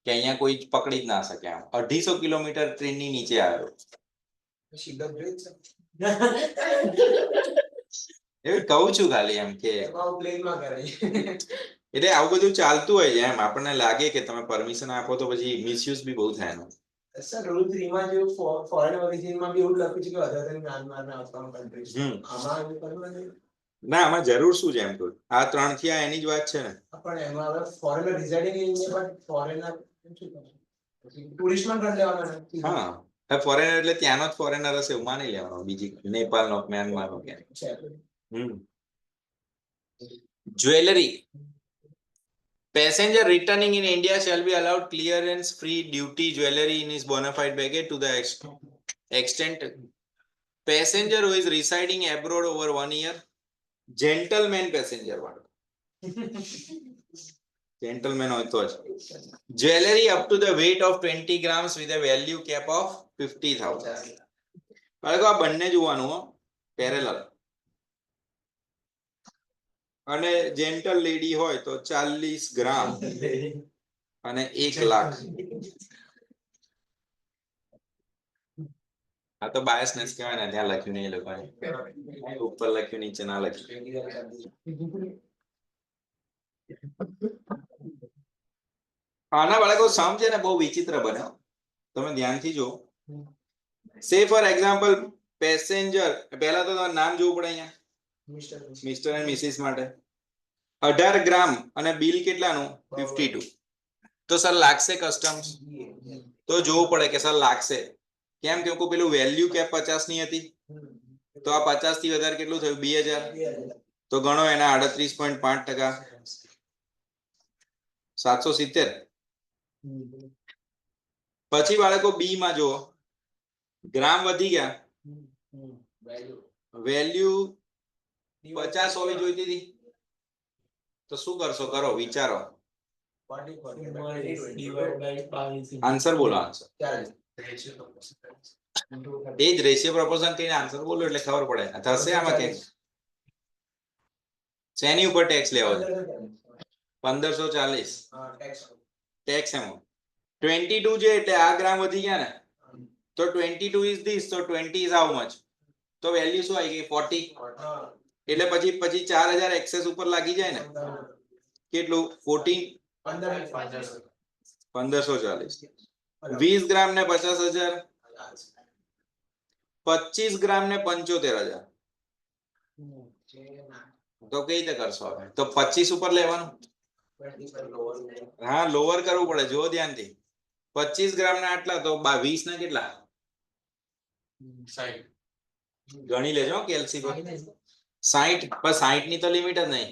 કે અહીંયા કોઈ પકડી જ ના શકે આમ. 250 કિલોમીટર ટ્રેનની નીચે આવ્યો. એવું કહું છું ખાલી એમ કે પ્લેનમાં કરે. એટલે આવું બધું ચાલતું હોય છે એમ આપણને લાગે કે તમે પરમિશન આપો તો પછી મિસયુઝ બી બહુ થાય એનો. સર રૂલ 3 માં જેવું ફોરેન ઓરિજિનમાં બી એવું લખ્યું છે કે અધર ધેન મ્યાનમારના આઉટબાઉન્ડ કન્ટ્રીઝ. આમાં એવું કરવું નથી. ના આમાં જરૂર શું છે એમ કહું. આ 3 થી આ એની જ વાત છે ને. પણ એમાં હવે foreigner residing in India but foreigner શું કરશે? ટુરિસ્ટમાં કરી લેવાના. હા ફોરેનર એટલે ત્યાંનો જ ફોરેનર હશે એવું માની લેવાનો. બીજી નેપાળનો મ્યાનમારનો ક્યાં. Jewellery. Passenger returning in India shall be allowed clearance free duty jewelry in his bona fide baggage to the extent passenger who is residing abroad over 1 year. Gentleman passenger વાળો. Gentleman હોય તો જ. Jewelry up to the weight of 20 grams with a value cap of 50,000. બાળકો આ બંને જોવાનું હો પેરેલલ. અને જેન્ટલ લેડી હોય તો 40 ગ્રામ અને 1 લાખ. આ તો બાયસનેસ કહેવાય ને ત્યાં લખ્યું નહીં એ લોકોને. ઉપર લખ્યું નીચે ના લખ્યું. આના બાળકો સમ છે ને બહુ વિચિત્ર બને. તમે ધ્યાનથી જો. સે ફોર એક્ઝામ્પલ પેસેન્જર પહેલા તો તમારું નામ જોવું પડે અહીંયા. મિસ્ટર એન્ડ મિસિસ માટે 18 ગ્રામ અને બિલ કેટલાનું 52. તો સર લાગશે કસ્ટમ્સ. તો જોવું પડે કે સર લાગશે કેમ કે પેલું વેલ્યુ કેપ 50 ની હતી તો આ 50 થી વધારે કેટલું થયું 2000. તો ગણો એના 38.5% 770. પછી બાળકો બી માં જો ગ્રામ વધી ગયા વેલ્યુ 50 હોવી જોઈતી હતી તો શું કરશો કરો વિચારો. આન્સર બોલો આન્સર. એ જ રેશિયો પ્રોપોર્શન કરીને આન્સર બોલો એટલે ખબર પડે થશે આમાં કે શેની ઉપર ટેક્સ લેવો છે 1540 ટેક્સ એમાં 22 છે એટલે આ ગ્રામ વધી ગયા ને તો 22 is this so 20 is how much તો વેલ્યુ શું આવી ગઈ 40 એટલે પછી 4000 એક્સેસ ઉપર લાગી જાય ને કેટલું 1540 20 ગ્રામ ને 50,000 25 ગ્રામ ને 75,000 તો કઈ રીતે કરશો હવે તો 25 ઉપર લેવાનું હા લોઅર કરવું પડે જો ધ્યાનથી 25 ગ્રામ ના આટલા તો 20 ના કેટલા ગણી લેજો કેલ્સી પર 60 પર 60 ની તો લિમિટ જ નહીં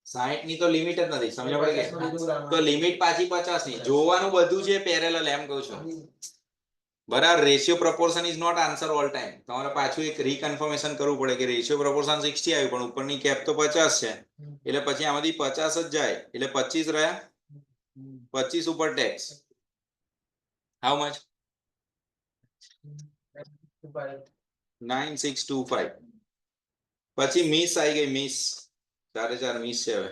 60 ની તો લિમિટ જ નથી સમજ પડી પચાસમાં ગઈ લીધું રામ. તો લિમિટ પાછી 50 ની જોવાનું બધું છે પેરેલલ એમ કહું છું બરાબર ratio proportion is not answer all time તમારે પાછું એક રીકન્ફર્મેશન કરવું પડે કે રેશિયો પ્રપોર્શન 60 આવ્યું પણ ઉપરની કેપ તો 50 છે એટલે પછી આમાંથી 50 જ જાય એટલે 25 રહ્યા 25 ઉપર ટેક્સ હાઉ મચ 9625 પછી મિસ આવી ગઈ મિસ 4 મિસ છે હવે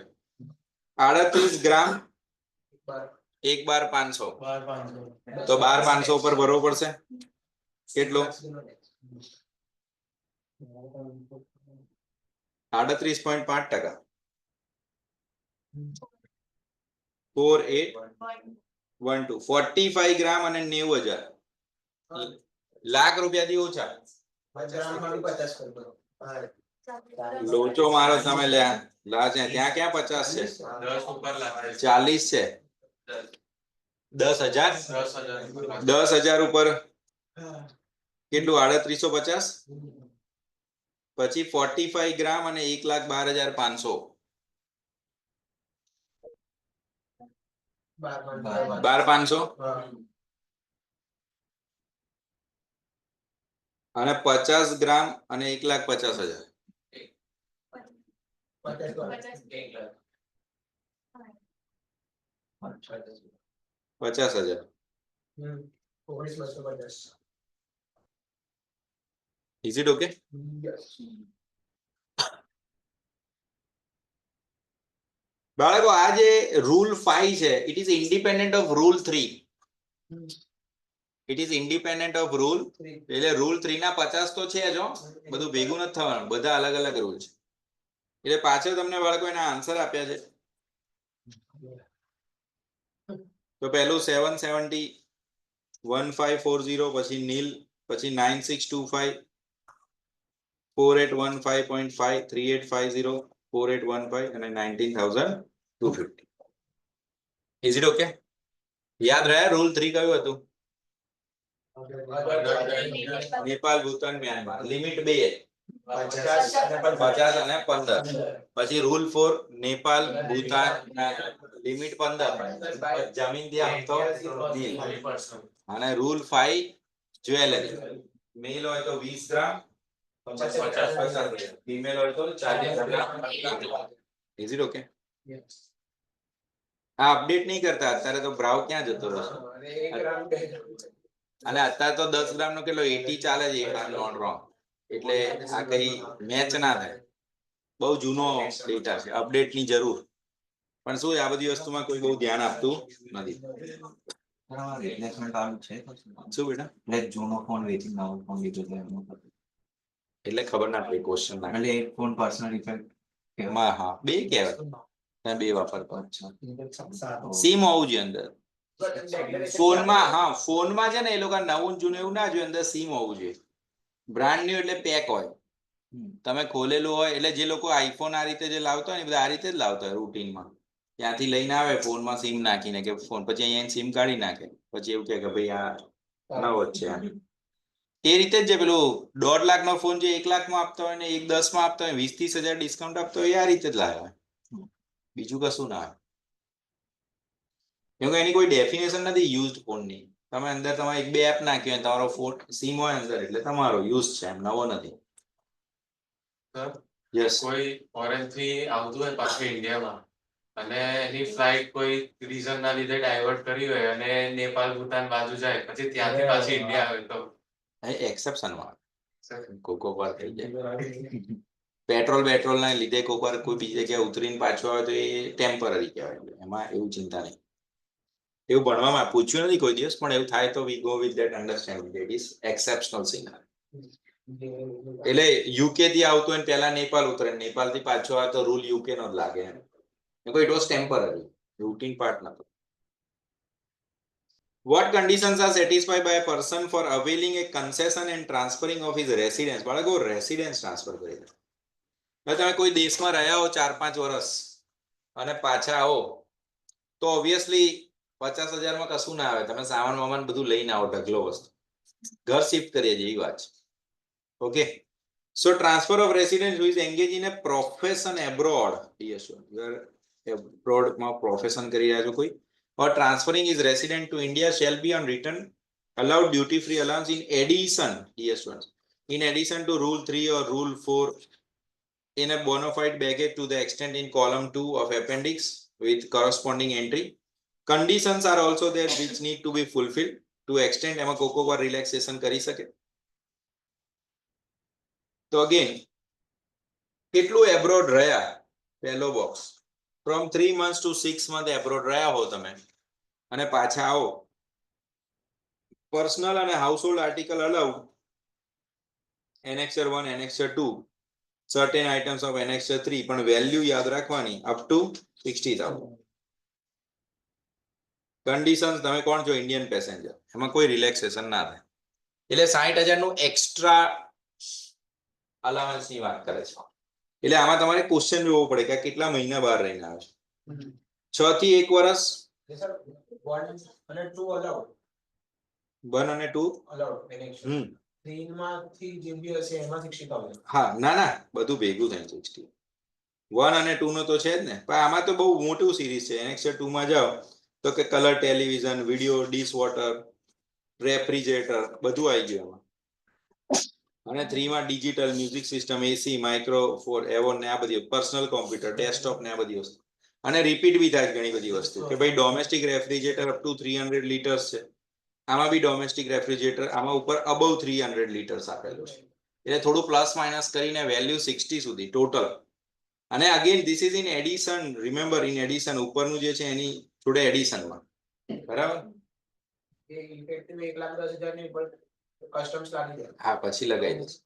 38 ગ્રામ એક બાર 500 તો 12,500 ઉપર ભરવો પડશે કેટલો 38.5% 4812 45 ગ્રામ અને 90,000 લાખ રૂપિયાથી ઓછા ગ્રામમાં બી 50 કરી દો. હા. લોચો મારો તમે લ્યા લા છે ત્યાં ક્યાં 50 છે 10 ઉપર લાગે 40 છે 10,000 10,000 ઉપર કેટલું 3850 પછી 45 ગ્રામ અને 1,12,500 12,500 હા. અને 50 ગ્રામ અને 1,50,000 50,000 હમ. 19,250. Is it okay Yes. બાળકો આ જે રૂલ 5 છે it is independent of rule 3 it is independent of rule એટલે રૂલ 3 ના 50 તો છે જ હો બધું ભેગું નથી થવાનું બધા અલગ અલગ રૂલ છે એટલે પાછળ તમને બાળકો એના આન્સર આપ્યા છે તો પહેલું 770 1540 પછી નીલ પછી 9625 4815.5 3850 4815 અને 19,250 ઇઝ ઇટ ઓકે યાદ રહ્યા રૂલ 3 કયું હતું નેપાલ ભૂતાન મ્યાનમાર લિમિટ 2 50 અને 15 પછી રૂલ 4 નેપાલ ભૂતાન લિમિટ 15 જમીન થી આપતો નીલ અને રૂલ 5 જ્વેલરી મેલ હોય તો 20 ગ્રામ 50 ફિમેલ હોય તો 40 ગ્રામ ઇઝ ઇટ ઓકે આ અપડેટ નહીં કરતા અત્યારે તો બ્રાઉ ક્યાં જતો રહેશે અને અત્યારે તો 10 ગ્રામ નો કેટલો 80 ચાલે છે if I'm not wrong એટલે આ કઈ મેચ ના થાય બહુ જૂનો ડેટા છે અપડેટ ની જરૂર પણ શું આ બધી વસ્તુમાં કોઈ બહુ ધ્યાન આપતું નથી રિપ્લેસમેન્ટ આનું છે શું બેટા એટલે જૂનો ફોન વેચી નવો ફોન લીધો છે એનો એટલે ખબર ના પડી ક્વેશ્ચન ના એટલે એક ફોન પર્સનલ ઇફેક્ટ એમાં હા બે કહેવાય તમે બે વાપરતો અચ્છા સીમ હોવું જોઈએ અંદર ફોનમાં હા ફોનમાં છે ને એ લોકો નવું ને જૂનું એવું ના જોઈએ અંદર સીમ હોવું જોઈએ બ્રાન્ડ ન્યુ એટલે પેક હોય તમે ખોલેલું હોય એટલે જે લોકો આઈફોન આ રીતે જે લાવતા હોય ને બધા આ રીતે જ લાવતા હોય રૂટીનમાં ત્યાંથી લઈને આવે ફોનમાં સિમ નાખીને કે ફોન પછી અહીંયા સિમ કાઢી નાખે પછી એવું કે ભાઈ આ નવો જ છે એ રીતે જ જે પેલું 1.5 લાખ નો ફોન જે 1 લાખમાં આપતા હોય ને 1.10 માં આપતા હોય 20-30 હજાર ડિસ્કાઉન્ટ આપતો હોય એ આ રીતે જ લાવે બીજું કશું ના આવે કેમ કે એની કોઈ ડેફિનેશન નથી યુઝડ ફોનની તમે અંદર તમારે એક બે એપ નાખી હોય તમારો ફોન સિમ હોય અંદર એટલે તમારો યુઝ છે એમ નવો નથી યસ કોઈ ફોરેન થી આવતું હોય પાછું ઇન્ડિયામાં અને એની ફ્લાઇટ કોઈ રીઝન ના લીધે ડાયવર્ટ કરી હોય અને નેપાલ ભૂતાન બાજુ જાય પછી ત્યાંથી પાછી ઇન્ડિયા આવે તો એક્સેપ્શન માં કોક વાર થઈ જાય પેટ્રોલ ના લીધે કોક વાર કોઈ બીજી જગ્યાએ ઉતરીને પાછો આવે તો એ ટેમ્પરરી કહેવાય એમાં એવું ચિંતા નહીં એવું ભણવામાં પૂછ્યું નથી કોઈ દિવસ પણ એવું થાય તો we go with that understanding that is exceptional scenario એટલે યુકે થી આવતો હોય પહેલા નેપાલ ઉતરે નેપાલ થી પાછો આવે તો રૂલ યુકે નો જ લાગે એમ it was temporary routine part નતો What conditions are satisfied by a person for availing a concession and transferring of his residence? બાળકો રેસિડેન્સ ટ્રાન્સફર કરી દે તમે કોઈ દેશમાં રહ્યા હો 4-5 વર્ષ અને પાછા આવો તો ઓબ્વિયસલી 50,000 માં કશું ના આવે તમે સામાન વામાન બધું લઈને આવો ઢગલો વસ્તુ ઘર શિફ્ટ કરીએ જેવી વાત છે okay So transfer of residents who is engaged in a profession abroad, yes, sir. You are abroad માં profession કરી રહ્યા છો કોઈ, or transferring his resident to India shall be on return allowed duty free allowance in addition, yes, sir. In addition to rule 3 or rule 4 in a bona fide baggage to the extent in column 2 of appendix with corresponding entry. Conditions are also there which need to be fulfilled to extent એમાં કોકો વાર relaxation કરી શકે. તો again કેટલું એબ્રોડ રહ્યા, પહેલો box, from 3 months to 6 months abroad રહ્યા હો તમે અને પાછા આવો, પર્સનલ અને household article allowed, annexure 1 annexure 2 certain items of annexure 3 પણ વેલ્યુ યાદ રાખવાની up to 60,000. કન્ડિશન્સ તમે કોણ છો, ઇન્ડિયન પેસેન્જર, એમાં કોઈ રિલેક્સેશન ના થાય. એટલે 60,000 નું એક્સ્ટ્રા અલાવન્સ ની વાત કરે છે. એટલે આમાં તમારે ક્વેશ્ચન જોવો પડે કે કેટલા મહિના બહાર રહીને આવે છે. 6 થી 1 વર્ષ, Yes, sir. 1 અને 2 allowed. 1 અને 2. Allowed. Annexure. 3 માંથી જે બી હશે એમાં 60,000. હા, ના ના, બધું ભેગું થાય 60. 1 અને 2 નો તો છે જ ને, પણ આમાં તો બહુ મોટું સિરીઝ છે. એનેક્સર 2 માં જાઓ તો કે colour television, video, dish water, refrigerator બધું આવી ગયું એમાં. અને 3 માં ડિજિટલ મ્યુઝિક સિસ્ટમ, એસી, માઇક્રોફોન, એવોન ને આ બધી, પર્સનલ કોમ્પ્યુટર, ડેસ્કટોપ ને આ બધી વસ્તુ. અને રિપીટ બી થાય ઘણી બધી વસ્તુ કે ભાઈ domestic refrigerator up to 300 litres છે. આમાં બી ડોમેસ્ટિક રેફ્રિજરેટર, આમાં ઉપર અબવ 300 લીટર્સ આપેલું છે. એટલે થોડું પ્લસ માઇનસ કરીને વેલ્યુ 60 સુધી ટોટલ. અને again this is in addition, remember in addition, ઉપરનું જે છે એની જોડે એડિશનમાં, બરાબર? એ ઇફેક્ટિવ 1,10,000 ની ઉપર કસ્ટમ્સ લાગી જાય. હા, પછી લગાવી દઈશ.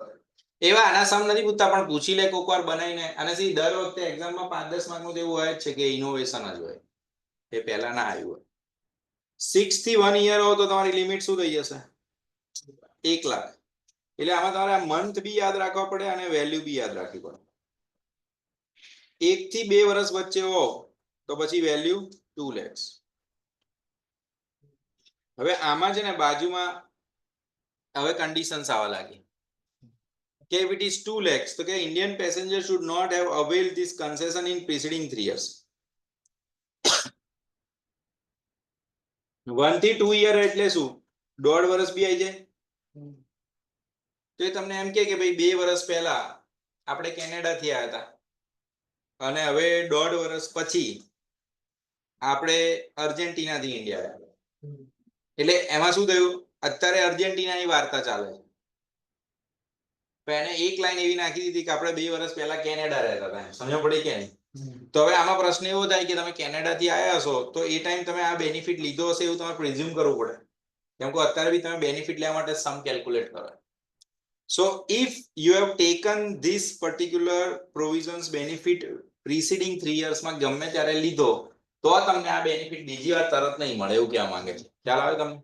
એવા આના સમ નથી પૂછતા પણ પૂછી લે કોક વાર બનાવીને. અને સી દર વખતે એક્ઝામમાં 5-10 માર્કનું તો એવું હોય જ છે કે ઇનોવેશન જ હોય, એ પહેલા ના આવ્યું હોય. 6 થી 1 યર હોય તો તમારી લિમિટ શું થઈ જશે? 1 લાખ. એટલે આમાં તમારે આ મંથ બી યાદ રાખવા પડે અને વેલ્યુ બી યાદ રાખવી પડે. 1 થી 2 વર્ષ વચ્ચે હો તો પછી વેલ્યુ 2 lakhs. હવે આમાં છે ને બાજુમાં હવે કન્ડિશન્સ આવવા લાગી કે if it is 2 lakhs તો કે Indian passenger should not have availed this concession in preceding 3 years. 1 થી 2 યર એટલે શું? 1.5 વર્ષ બી આવી જાય. તો એ તમને એમ કે ભાઈ 2 વર્ષ પહેલા આપણે કેનેડા થી આવ્યા હતા અને હવે 1.5 વર્ષ પછી આપણે અર્જેન્ટિના થી ઇન્ડિયા આવ્યા. એટલે એમાં શું થયું? અત્યારે અર્જેન્ટિનાની વાર્તા ચાલે છે. એને એક લાઈન એવી નાખી દીધી કે આપણે 2 વર્ષ પહેલા કેનેડા રહેતા હતા. સમજ પડી કે નહીં? તો હવે આમાં પ્રશ્ન એવો થાય કે તમે કેનેડા થી આવ્યા હશો તો એ ટાઈમ તમે આ બેનિફિટ લીધો હશે એવું તમે પ્રિઝ્યુમ કરવું પડે. કેમ કે અત્યારે બી તમે બેનિફિટ લેવા માટે સમ કેલ્ક્યુલેટ કરો. So if you have taken this particular provisions benefit preceding 3 years માં ગમે ત્યારે લીધો તો તમને આ બેનિફિટ બીજી વાર તરત નહીં મળે, એવું કહેવા માંગે છે. ખ્યાલ આવે તમને?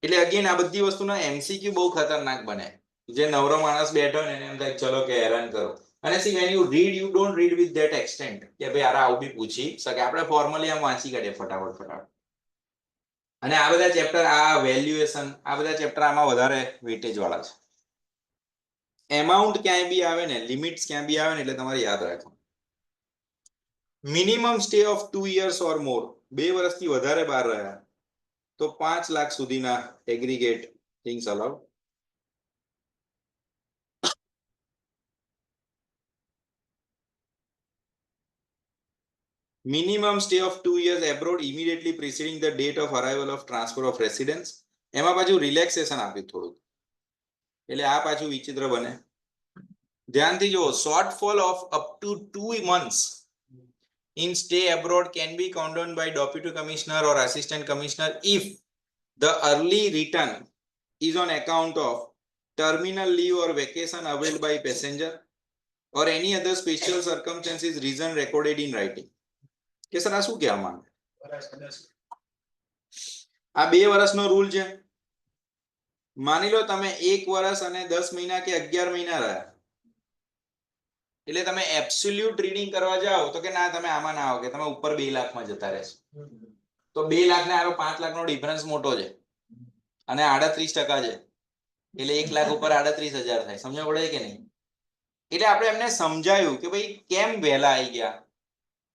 એટલે અગેન આ બધી વસ્તુના એમસીક્યુ બહુ ખતરનાક બને. જે નવરો માણસ બેઠો ને એને એમ થાય ચલો કે હેરાન કરો. અને C when you read you don't read with that extent કે ભાઈ યાર આવું બી પૂછી શકે. આપણે ફોર્મલી આમ વાંચી કાઢીએ ફટાફટ. અને આ બધા ચેપ્ટર, આ વેલ્યુએશન, આ બધા ચેપ્ટર આમાં વધારે વેટેજ વાળા છે. એમાઉન્ટ ક્યાંય બી આવે ને, લિમિટ્સ ક્યાં બી આવે ને એટલે તમારે યાદ રાખો. Minimum stay of 2 years or more, 2 વર્ષથી વધારે બહાર રહ્યા તો 5 લાખ સુધીના aggregate things allowed. Minimum stay of 2 years abroad immediately preceding the date of arrival of transfer of residence. એમાં પાછું રિલેક્સેશન આપ્યું થોડું, એટલે આ પાછું વિચિત્ર બને. ધ્યાનથી જુઓ, shortfall of up to 2 months in stay abroad can be condoned by deputy commissioner or assistant commissioner if the early return is on account of terminal leave or vacation availed by passenger or any other special circumstances reason recorded in writing. કે સર આ શું કહેવા માંગે? આ 2 વર્ષનો રૂલ છે. માની લો તમે 1 વર્ષ અને 10 મહિના કે 11 મહિના રહ્યા, એટલે તમે એબ્સોલ્યુટ રીડિંગ કરવા જાઓ તો કે ના તમે આમાં ના આવો, કે તમે ઉપર 2 લાખમાં જતા રહેશો. તો 2 લાખ ને આરો 5 લાખનો ડિફરન્સ મોટો છે અને 38% છે. એટલે 1,00,000 ઉપર 38,000 થાય. સમજણ પડે કે નહીં? એટલે આપણે એમને સમજાયું કે ભાઈ કેમ વહેલા આવી ગયા.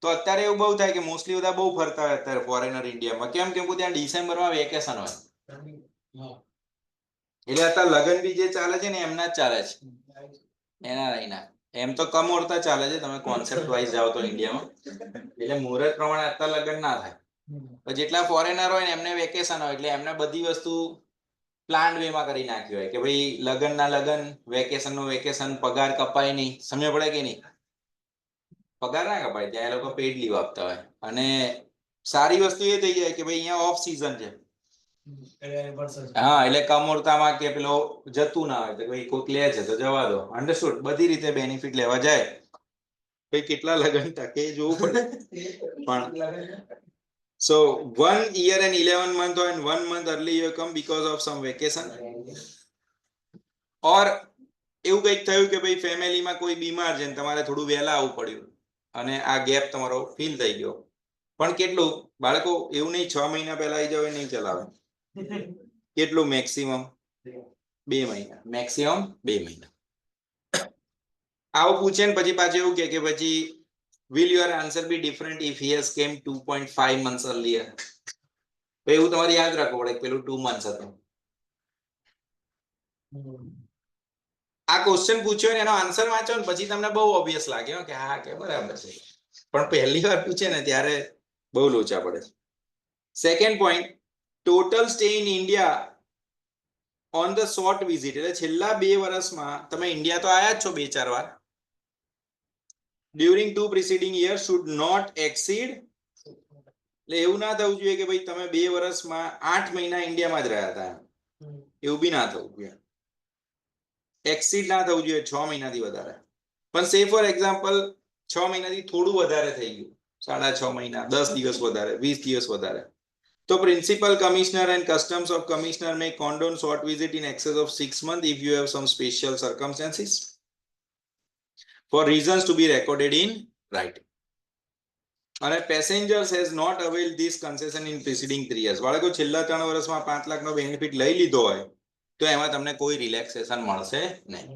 તો અત્યારે એવું બહુ થાય કે મોસ્ટલી બધા બહુ ફરતા હોય અત્યારે ફોરેનર ઇન્ડિયામાં. કેમ કે ત્યાં ડિસેમ્બરમાં વેકેશન હોય. એટલે અત્યારે લગ્ન બી જે ચાલે છે ને એમના જ ચાલે છે, એના રહીના. એમ તો કમોરતા ચાલે છે, તમે કોન્સેપ્ટ વાઇઝ જાઓ તો ઇન્ડિયામાં. એટલે મુહૂર્ત પ્રમાણે અત્યારે લગ્ન ના થાય. પણ જેટલા ફોરેનર હોય ને એમને વેકેશન હોય એટલે એમને બધી વસ્તુ પ્લાન વેમાં કરી નાખી હોય કે ભાઈ લગ્ન ના લગ્ન, વેકેશન નું વેકેશન, પગાર કપાય નહીં. સમજ પડે કે નહીં? પગાર ના કપાય, ત્યાં એ લોકો પેડ લીવ આપતા હોય. અને સારી વસ્તુ એ થઈ જાય કે ભાઈ અહીંયા ઓફ સિઝન છે. હા, એટલે કમોરતામાં કે પેલો જતું ના હોય તો ભાઈ કોઈક લે છે તો જવા દો. અન્ડરસ્ટુડ? બધી રીતે બેનિફિટ લેવા જાય. ભાઈ કેટલા લગ્ન ટકે એ જોવું પડે. પણ so 1 year and 11 month and 1 month early you come because of some vacation, or એવું કંઈક થયું કે ભાઈ ફેમિલીમાં કોઈ બીમાર છે ને તમારે થોડું વહેલા આવવું પડ્યું અને આ ગેપ તમારો ફીલ થઈ ગયો. પણ કેટલું બાળકો, એવું નહીં 6 મહિના પહેલા આવી જાવ નહીં ચલાવે. કેટલું મેક્સિમમ 2 મહિના, મેક્સિમમ 2 મહિના. આવું પૂછે ને પછી પાછું એવું કે પછી will your answer be different if he has came 2.5 months earlier? એવું તમારે યાદ રાખવું પડે પેલું 2 months હતું. આ ક્વેશ્ચન પૂછ્યો ને એનો આન્સર વાંચો ને પછી તમને બહુ ઓબ્વિયસ લાગે કે હા કે બરાબર છે. પણ પહેલી વાર પૂછે ને ત્યારે બહુ લોચા પડે. Second point, total stay in India on the short visit. એટલે છેલ્લા 2 વર્ષમાં તમે ઇન્ડિયા તો આયા જ છો 2-4 વાર. During 2 preceding years should not exceed. એટલે એવું ના થવું જોઈએ કે ભાઈ તમે 2 વર્ષમાં 8 મહિના ઇન્ડિયામાં જ રહ્યા હતા. એવું બી ના થવું જોઈએ. એક્સીડ ના થવું જોઈએ 6 મહિનાથી વધારે. પણ સે ફોર એક્ઝામ્પલ 6 મહિનાથી થોડું વધારે થઈ ગયું, 6.5 મહિના, 10 દિવસ વધારે, 20 દિવસ વધારે, તો principal commissioner and customs of commissioner may condone short visit in excess of 6 months if you have some special circumstances for reasons to be recorded in writing. અને passengers has not availed this concession in preceding 3 years. બાળકો છેલ્લા 3 વર્ષમાં 5 લાખનો બેનિફિટ લઈ લીધો હોય તો એમાં તમને કોઈ રિલેક્સેશન મળશે નહીં.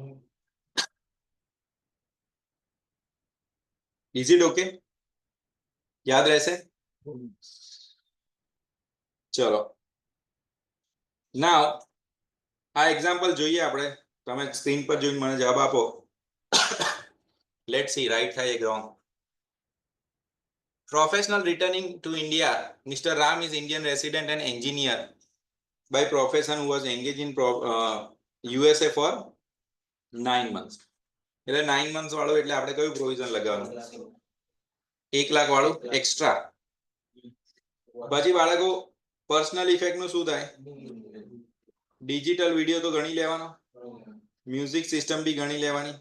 Is it okay? યાદ રહેશે? ચલો, નાઉ આ એક્ઝામ્પલ જોઈએ આપણે. તમે સ્ક્રીન પર જોઈને મને જવાબ આપો. લેટ્સ સી રાઈટ થાય કે wrong. Professional returning to India, Mr. Ram is Indian resident and engineer by profession who was engaged in USA for 9 months. એટલે 9 months વાળું એટલે આપણે કયું પ્રોવિઝન લગાવવાનું? 1 લાખ વાળું એક્સ્ટ્રા. પછી બાળકો પર્સનલ ઇફેક્ટ નું શું થાય? ડિજિટલ વિડીયો તો ગણી લેવાનો, મ્યુઝિક સિસ્ટમ બી ગણી લેવાની,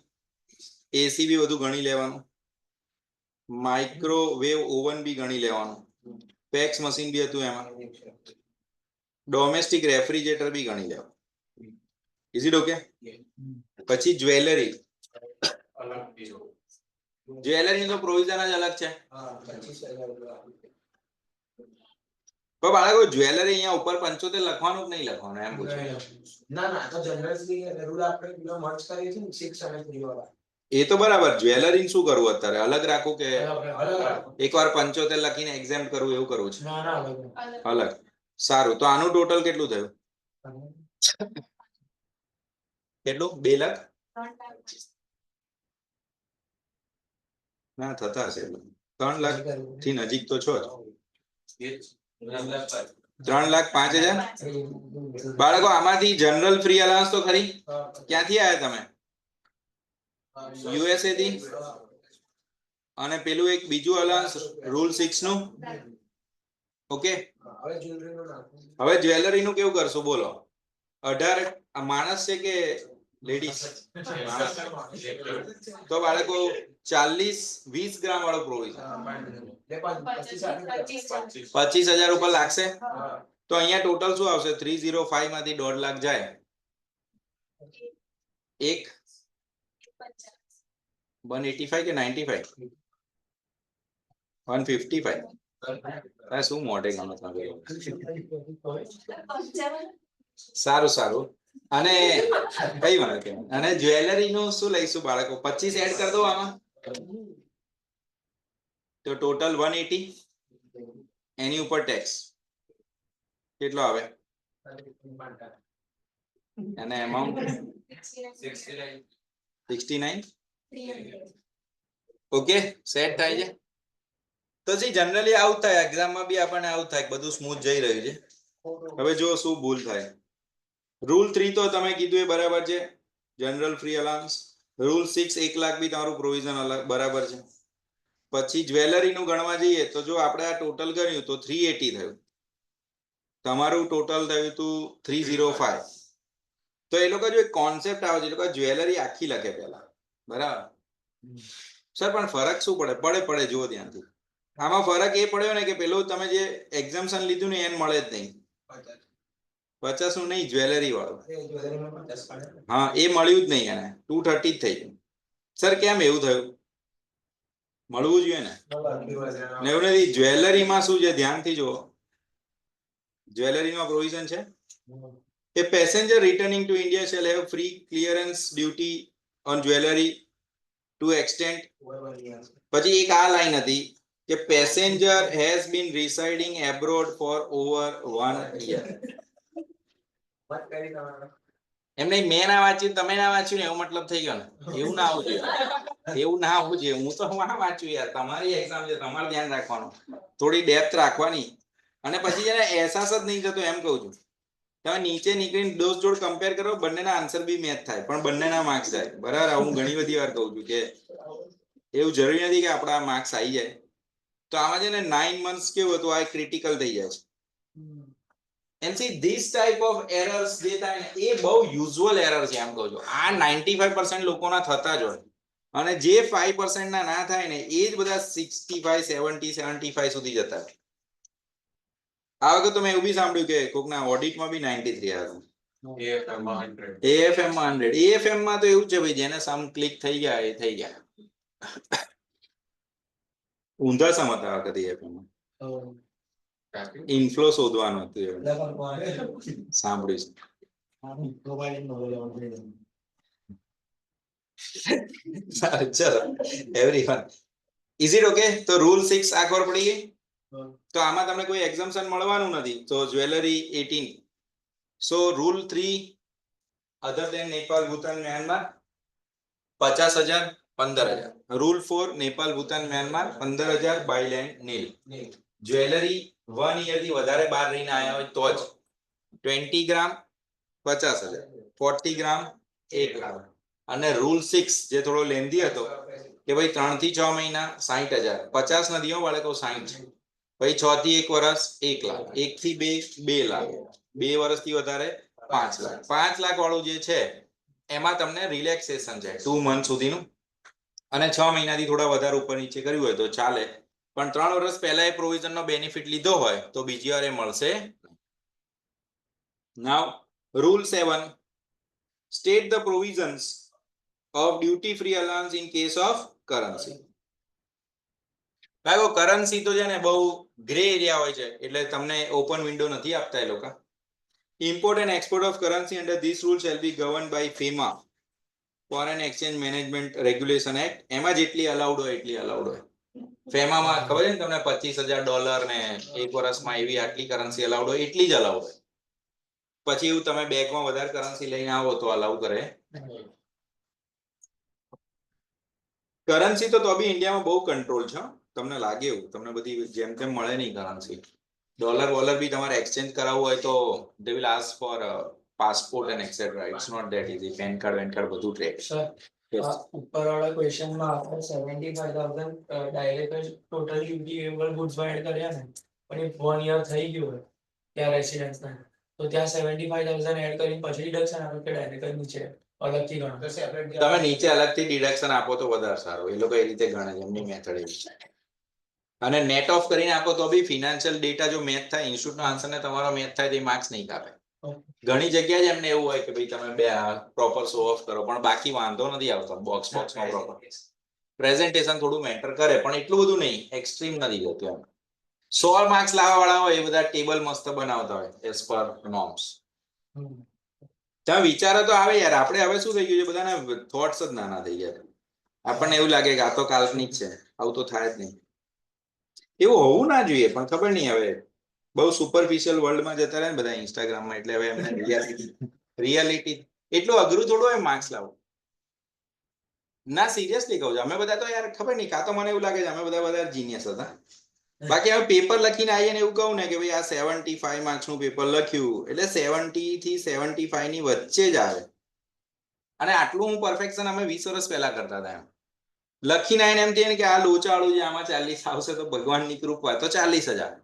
એસી બી બધું ગણી લેવાનું, માઇક્રોવેવ ઓવન બી ગણી લેવાનું, ફેક્સ મશીન બી હતું એમાં, ડોમેસ્ટિક રેફ્રિજરેટર બી ગણી લેવાનું. Is it okay? પછી જ્વેલરી. જ્વેલરી તો પ્રોવિઝન જ અલગ છે. તો બાળકો જ્વેલરી અહીંયા ઉપર 75 લખવાનું જ નહીં લખવાનું, એમ પૂછે. ના તો જનરલી રૂલ આપણે પેલો મર્જ કરીએ છીએ ને 6 અને 3 વાળા. એ તો બરાબર. જ્વેલરી શું કરવું અત્યારે? અલગ રાખવું કે અલગ એકવાર 75 લખીને એક્ઝેમ્પ્ટ કરવું એવું કરવું છે? ના અલગ. સારું, તો આનું ટોટલ કેટલું થયું? કેટલું? 2 લાખ? ના, થતા હશે 3 લાખ થી નજીક તો છો જ. 3,05,000. બાળકો આમાંથી જનરલ ફ્રી અલાઉન્સ તો ખરી? ક્યાંથી આયા તમે? યુએસએ થી. અને પેલું એક બીજું અલાઉન્સ રૂલ 6 નું. ઓકે, હવે જ્વેલરી નું કેવું કરશું બોલો? 18 માણસ છે કે લેડીઝ? તો બાળકો 40-20 ગ્રામ વાળો પ્રોવિઝન 25,000 ઉપર લાગશે. તો અહીંયા ટોટલ શું આવશે? 305 માંથી 1.5 લાખ જાય. એક 185 કે 95? 155. શું મોઢે ગમે? સારું. અને કઈ વાત કે અને જ્વેલરી નું શું લઈશું બાળકો 25 એડ કરી દો આમાં તો ટોટલ 180 એની ઉપર ટેક્સ કેટલો આવે અને એમાઉન્ટ 69 ઓકે સેટ થાય છે તો જી જનરલી આવું થાય એક્ઝામમાં બી આપણને આવું થાય બધું સ્મૂથ જઈ રહ્યું છે હવે જો શું ભૂલ થાય રૂલ 3 તો તમે કીધું એ બરાબર છે general free allowance rule 6 1 lakh બી તમારું પ્રોવિઝન અલગ બરાબર છે પછી જ્વેલરી નું ગણવા જઈએ તો જો આપણે આ ટોટલ ગણ્યું તો 380 થયું તમારું ટોટલ થયું હતું 305 તો એ લોકો જો એક કોન્સેપ્ટ આવે છે એ લોકો જ્વેલરી આખી લખે પહેલા બરાબર સર પણ ફરક શું પડે જુઓ ધ્યાનથી આમાં ફરક એ પડ્યો ને કે પેલું તમે જે એક્ઝામ્શન લીધું ને એને મળે જ નહીં 50 નું નહીં જ્વેલરી વાળું હા એ મળ્યું જ નહીં એને 230 જ થઈ ગયું સર કેમ એવું થયું મળવું જોઈએ ને એવું નથી જ્વેલરીમાં શું છે ધ્યાનથી જુઓ જ્વેલરીમાં પ્રોવિઝન છે A passenger returning to India shall have free clearance duty on jewelry to extent પછી એક આ લાઈન હતી કે passenger has been residing abroad for over 1 year એમ નહીં મેં ના વાંચ્યું તમે ના વાંચ્યું ને એવો મતલબ થઈ ગયો ને એવું ના આવવું જોઈએ હું તો વાંચ્યું યાર તમારી એક્ઝામ છે તમારે ધ્યાન રાખવાનું થોડી ડેપ્થ રાખવાની અને પછી જેને અહેસાસ જ નહીં થતો એમ કહું છું તમે નીચે નીકળીને દોસ્ત જોડ કમ્પેર કરો બંનેના આન્સર બી મેચ થાય પણ બંનેના માર્ક્સ જાય બરાબર હું ઘણી બધી વાર કહું છું કે એવું જરૂરી નથી કે આપણા માર્ક્સ આવી જાય તો આમાં છે ને 9 months કેવું હતું આ ક્રિટિકલ થઈ જાય છે and see this type of errors જે થાય ને એ બહુ યુઝ્યુઅલ એરર છે એમ કહું છું આ 95% લોકોના થતા જ હોય અને જે 5% ના ના થાય ને એ જ બધા 65 70 75 સુધી જતા હોય આ વખત તો મેં એવું બી સાંભળ્યું કે કોકના ઓડિટમાં બી 93 આવ્યા AFM માં 100 AFM માં તો એવું છે ભાઈ જેને સમ ક્લિક થઈ ગયા એ થઈ ગયા ઊંધા સમ હતા આ વખતે AFM માં ઇન્ફ્લો શોધવાનું હતું એવું સાંભળ્યું ચલો એવરીવન ઇઝ ઇટ ઓકે તો રૂલ 6 આ ખબર પડી ગઈ તો આમાં તમને કોઈ એક્ઝામ્શન મળવાનું નથી તો જ્વેલરી 18 સો rule 3 other than Nepal Bhutan Myanmar 50,000 15,000 rule 4 Nepal Bhutan Myanmar 15,000 by land nil jewellery 1 year થી વધારે બહાર રહીને આવ્યા હોય તો જ 20 ગ્રામ 50,000 40 ગ્રામ 1 લાખ અને રૂલ 6 જે થોડો લેન્ધી હતો કે ભાઈ 3 થી 6 મહિના 60,000 50 નથી હો બાળકો 60 ભાઈ 6 થી 1 વર્ષ 1 લાખ 1 થી 2 લાખ 2 વર્ષથી વધારે 5 લાખ 5 લાખ વાળું જે છે એમાં તમને રિલેક્સેશન છે 2 મંથ સુધીનું અને 6 મહિનાથી થોડા વધારે ઉપર નીચે કર્યું હોય તો ચાલે પણ 3 વર્ષ પહેલા એ પ્રોવિઝનનો બેનિફિટ લીધો હોય તો બીજી વાર એ મળશે નાઉ rule 7 state the provisions of duty free allowance in case of currency ભાઈ કરન્સી તો છે ને બહુ ગ્રે એરિયા હોય છે એટલે તમને ઓપન વિન્ડો નથી આપતા એ લોકો import and export of currency under this rule shall be governed by FEMA Foreign Exchange Management Regulation Act એમાં જેટલી અલાઉડ હોય એટલી અલાઉડ હોય FEMA માં ખબર છે ને તમને $25,000 ને એક વર્ષમાં એવી આટલી કરન્સી અલાઉડ હોય એટલી જ અલાઉડ હોય પછી એવું તમે બેગમાં વધારે કરન્સી લઈને આવો તો અલાઉ કરે કરન્સી તો બી ઇન્ડિયામાં બહુ કંટ્રોલ છે તમને લાગે એવું તમને બધી જેમ તેમ મળે નહીં કરન્સી ડોલર વોલર બી તમારે એક્સચેન્જ કરાવવું હોય તો they will ask for passport and etcetera it's not that easy pan card બધું ટ્રેક ઉપરવાળા ક્વેશ્ચનમાં આપણે 75,000 ડાયરેક્ટ ટોટલ યુઝેબલ ગુડ્સ માં એડ કર્યા ને પણ એ 1 યર થઈ ગયું હોય ત્યાં રેસિડન્સ ના તો ત્યાં 75,000 એડ કરીને પછી ડિડક્શન આપે કે ડાયરેક્ટ નીચે અલગથી ગણો તમે નીચે અલગથી ડિડક્શન આપો તો વધારે સારું એ લોકો એ રીતે ગણે છે એમની મેથડ એવી છે અને નેટ ઓફ કરીને આપો તો બી ફિનાન્શિયલ ડેટા જો મેચ થાય ઇન્સ્ટિટ્યૂટનો આન્સર ને તમારો મેચ થાય તો માર્ક્સ નહીં કાપે ઘણી જગ્યાએ જ એમને એવું હોય કે ભાઈ તમે બે પ્રોપર શો ઓફ કરો પણ બાકી વાંધો નથી આવતો બોક્સમાં પ્રોપર પ્રેઝન્ટેશન થોડું મેટર કરે પણ એટલું બધું નહીં એક્સ્ટ્રીમ નથી જતું એમ 100 માર્ક્સ લાવવા વાળા હોય એ બધા ટેબલ મસ્ત બનાવતા હોય એઝ પર નોર્મ્સ તમે વિચારો તો આવે યાર, આપણે હવે શું થઈ ગયું છે, બધાના થોટ્સ જ નાના થઈ ગયા. આપણને એવું લાગે કે આ તો કાલ્પનિક છે, આવું તો થાય જ નહીં. એવું હોવું ના જોઈએ, પણ ખબર નહીં હવે બહુ સુપરફિશિયલ વર્લ્ડમાં જતા રહે ને બધા ઇન્સ્ટાગ્રામમાં, એટલે હવે એમને રિયાલિટી એટલું અઘરું થોડું હોય માર્ક્સ લાવો. ના સિરિયસલી કહું છું, અમે બધા તો યાર ખબર નહીં, કાં તો મને એવું લાગે છે અમે બધા જીનિયસ હતા. બાકી હવે પેપર લખીને આવીએ ને એવું કહું ને કે ભાઈ આ 75 માર્ક્સનું પેપર લખ્યું એટલે 70 થી 75 ની વચ્ચે જ આવે. અને આટલું હું પરફેક્શન અમે 20 વર્ષ પહેલા કરતા હતા. એમ લખીને આવીને એમ કહે કે આ લોચાળું છે, આમાં 40 આવશે તો ભગવાનની કૃપા, તો 40 જ આવે.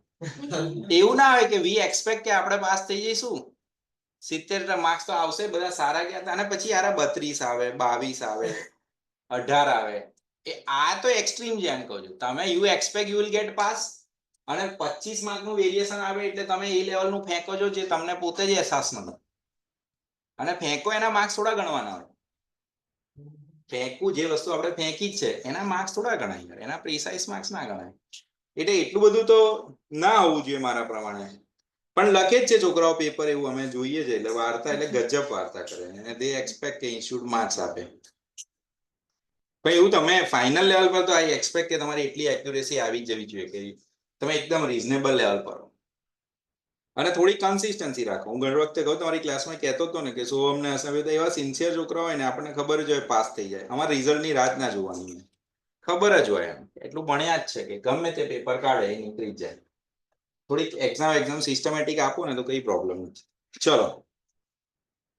એવું ના આવે કે વી એક્સપેક્ટ કે આપણે પાસ થઈ જઈશું, 70 માર્ક્સ તો આવશે, બધા સારા ગયા હતા, અને પછી યાર 32 આવે, 22 આવે, 18 આવે. આ તો એક્સ્ટ્રીમ છે. એમ કહું છું, તમે you expect you will get pass, અને 25 માર્કનું વેરિએશન આવે એટલે તમે એ લેવલનું ફેંકો છો જે તમને પોતે જ અહેસાસ નથી. અને ફેંકો એના માર્ક્સ થોડા ગણવાના હોય. ફેંકવું જે વસ્તુ આપણે ફેંકી જ છે એના માર્ક્સ થોડા ગણાય, એના પ્રિસાઇઝ માર્ક્સ ના ગણાય. એટલે એટલું બધું તો ના હોવું જોઈએ મારા પ્રમાણે. પણ લખે જ છે છોકરાઓ પેપર, એવું અમે જોઈએ છે. એટલે વાર્તા એટલે ગજબ વાર્તા કરે, અને દે એક્સપેક્ટ કે ઇન્સ્ટિટ્યૂટ માર્ક્સ આપે. ભાઈ એવું તમે ફાઇનલ લેવલ પર તો આઈ એક્સપેક્ટ કે તમારી એટલી એક્યુરેસી આવી જવી જોઈએ કે તમે એકદમ રિઝનેબલ લેવલ પર હો. અને થોડી કન્સિસ્ટન્સી રાખો. હું ઘણી વખતે કહું, તમારી ક્લાસમાં કહેતો હતો ને કે સોહમને હસાવે તો એવા સિન્સિયર છોકરા હોય ને, આપણને ખબર જ હોય પાસ થઈ જાય, અમારા રિઝલ્ટની રાત ના જોવાની, ખબર જ હોય એમ એટલું ભણ્યા જ છે કે ગમે તે પેપર કાઢે એ નીકળી જ જાય. થોડીક એક્ઝામ સિસ્ટમેટિક આપો ને તો કઈ પ્રોબ્લેમ નથી. ચલો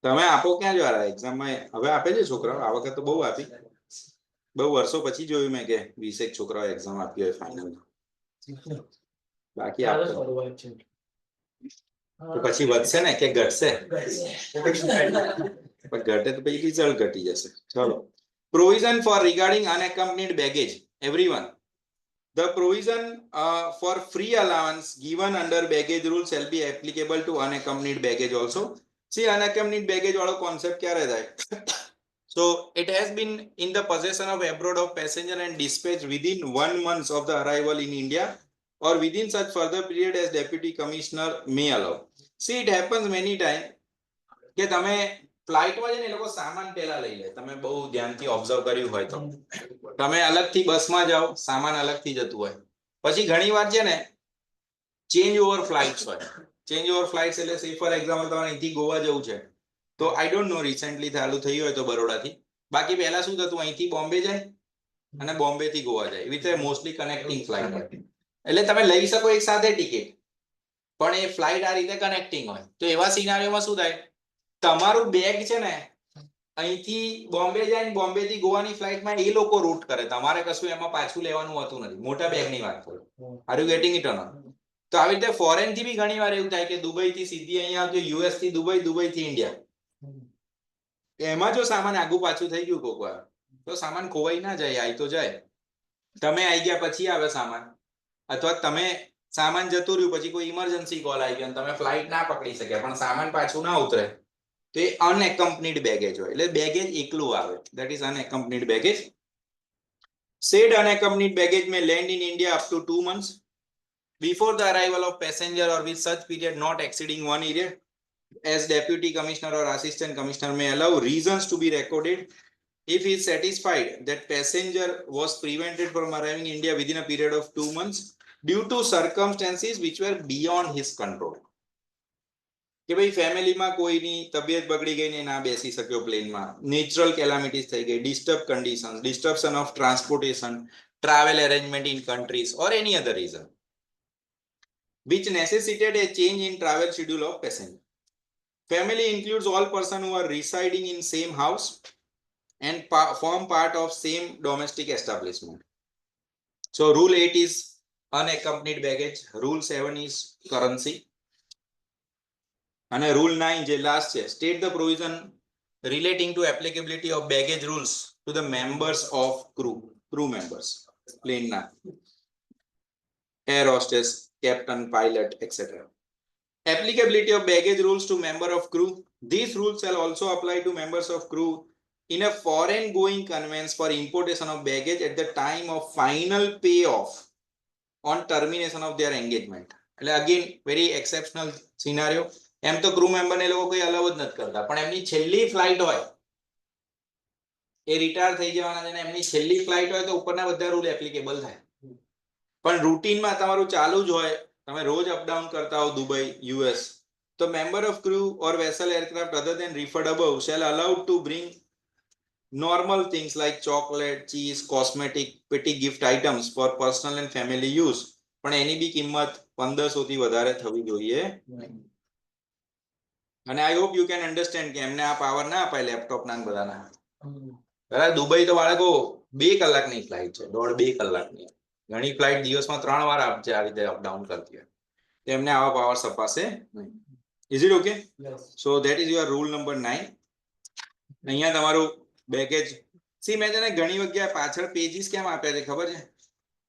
તમે આપો ક્યાં જો એક્ઝામમાં? હવે આપે છે છોકરાઓ, આ વખત તો બહુ આપી, બહુ વર્ષો પછી જોયું મેં કે 20 છોકરાઓ એક્ઝામ આપી હોય ફાઇનલ. બાકી આપતો તો પછી વધશે ને કે ઘટશે? પણ ઘટે તો પછી રિઝલ્ટ ઘટી જશે. ચલો, provision for regarding unaccompanied baggage. Everyone, the provision for free allowance given under baggage rule shall be applicable to unaccompanied baggage also. See, unaccompanied baggage વાળો concept ક્યારે થાય? So it has been in the possession of abroad of passenger and dispatched within 1 month of the arrival in India or within such further period as deputy commissioner may allow. See, it happens many times કે તમે ફ્લાઇટમાં જઈને એ લોકો સામાન પહેલા લઈ લે. તમે બહુ ધ્યાનથી ઓબ્ઝર્વ કર્યું હોય તો તમે અલગથી બસમાં જાઓ, સામાન અલગથી જતું હોય. પછી ઘણી વાર છે ને ચેન્જ ઓવર ફ્લાઇટ્સ હોય. ચેન્જ ઓવર ફ્લાઇટ્સ એટલે સે ફોર એક્ઝામ્પલ તમારે અહીંથી ગોવા જવું છે તો આઈ ડોન્ટ નો રિસેન્ટલી ચાલુ થયું હોય તો બરોડાથી. બાકી પહેલા શું થતું, અહીંથી બોમ્બે જાય અને બોમ્બે થી ગોવા જાય, એવી રીતે મોસ્ટલી કનેક્ટિંગ ફ્લાઇટ હોય. એટલે તમે લઈ શકો એક સાથે ટિકિટ, પણ એ ફ્લાઇટ આ રીતે કનેક્ટિંગ હોય. તો એવા સિનારીઓમાં શું થાય, તમારું બેગ છે ને અહીંથી બોમ્બે જાય ને બોમ્બે થી ગોવાની ફ્લાઇટમાં એ લોકો રૂટ કરે, તમારે કશું એમાં પાછું લેવાનું હોતું નથી. મોટા બેગની વાત કરું. Are you getting it or not? તો આવી રીતે ફોરેન થી બી ઘણી વાર એવું થાય કે દુબઈ થી સીધી અહીંયા આવજો, યુએસ થી દુબઈ, દુબઈ થી ઇન્ડિયા. એમાં જો સામાન આગુ પાછું થઈ ગયું કોક વાર તો સામાન ખોવાઈ ના જાય, આવી તો જાય. તમે આવી ગયા પછી આવે સામાન, અથવા તમે સામાન જતું રહ્યું પછી કોઈ ઇમરજન્સી કોલ આવી ગયો, તમે ફ્લાઇટ ના પકડી શક્યા પણ સામાન પાછું ના ઉતરે, તો એ અનએકમ્પનીડ બેગેજ હોય. એટલે બેગેજ એકલું આવે, that is unaccompanied baggage. Said unaccompanied baggage may land in India up to 2 months before the arrival of passenger or with such period not exceeding 1 year, as deputy commissioner or assistant commissioner may allow reasons to be recorded if he is satisfied that passenger was prevented from arriving in India within a period of 2 months due to circumstances which were beyond his control. કે ભાઈ ફેમિલીમાં કોઈની તબિયત બગડી ગઈ ને ના બેસી શક્યો પ્લેનમાં, નેચરલ કેલામિટીઝ થઈ ગઈ, disturb conditions, disturbance of transportation, travel arrangement in countries or any other reason which necessitated a change in travel schedule of passenger. Family includes all persons who are residing in same house and form part of same domestic establishment. So rule 8 is unaccompanied baggage, rule 7 is currency, and rule 9 je last છે, state the provision relating to applicability of baggage rules to the members of crew members, plane na air hostess, captain, pilot, etc. Applicability of baggage rules to member of crew. These rules shall also apply to members of crew in a foreign going conveyance for importation of baggage at the time of final payoff on termination of their engagement. Again, very exceptional scenario. એમ તો ક્રૂ મેમ્બર ને એ લોકો કોઈ અલાઉ જ નથી કરતા, પણ એમની છેલ્લી ફ્લાઇટ હોય, એ રિટાયર થઈ જવાના છે ને એમની છેલ્લી ફ્લાઇટ હોય તો ઉપરના બધા રૂલ એપ્લિકેબલ થાય. પણ રૂટીનમાં તમારું ચાલુ જ હોય, તમે રોજ અપડાઉન કરતા હો દુબઈ યુએસ, તો member of crew or vessel aircraft other than referred above shall allowed to bring normal things like chocolate, cheese, cosmetic, petty gift items for personal and family use, પણ એની બી કિંમત 1500 થી વધારે થવી જોઈએ. અને I hope you can understand કે એમને આ પાવર ના અપાય લેપટોપ ના ને બધાના. બરાબર, દુબઈ તો બાળકો 2 કલાકની ફ્લાઇટ છે, 1.5-2 કલાકની. ઘણી ફ્લાઇટ દિવસમાં 3 વાર આપશે આ રીતે અપડાઉન કરતી હોય, તો એમને આવા પાવર અપાશે નહીં. Is it okay? So that is your rule number 9. અહીંયા તમારું બેગેજ સી મેં તને ઘણી વખત પાછળ પેજીસ કેમ આપ્યા છે ખબર છે?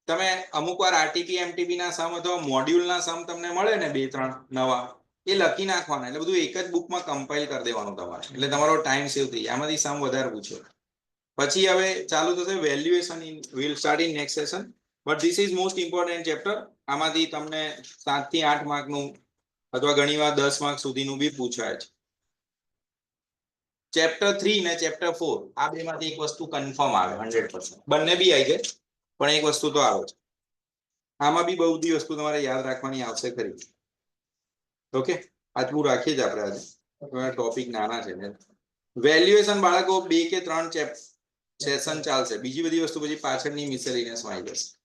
તમે અમુક વાર આરટીપી એમટીપી ના સમ અથવા મોડ્યુલ ના સમ તમને મળે ને 2-3 નવા, એ લખી નાખવાના, એટલે બધું એક જ બુકમાં કમ્પાઇલ કરી દેવાનું તમારે, એટલે તમારો ટાઈમ સેવ થઈ જાય. આમાંથી સમ વધારે પૂછ્યો. પછી હવે ચાલુ થશે valuation in will start in next session, but this is most important chapter. આમાંથી તમને 7 થી 8 માર્કનું અથવા ઘણીવાર 10 માર્ક સુધીનું બી પૂછાય છે. ચેપ્ટર 3 ને ચેપ્ટર 4 આ બેમાંથી એક વસ્તુ કન્ફર્મ આવે 100%. બંને બી આવી જાય, પણ એક વસ્તુ તો આવે છે. આમાં બી બહુ બધી વસ્તુ તમારે યાદ રાખવાની આવશે ખરી. ઓકે, આટલું રાખીએ જ આપણે આજે, ટોપિક નાના છે ને. વેલ્યુએશન બાળકો 2 કે 3 સેશન ચાલશે, બીજી બધી વસ્તુ પછી પાછળની મિસેલેનિયસમાં આવી જશે.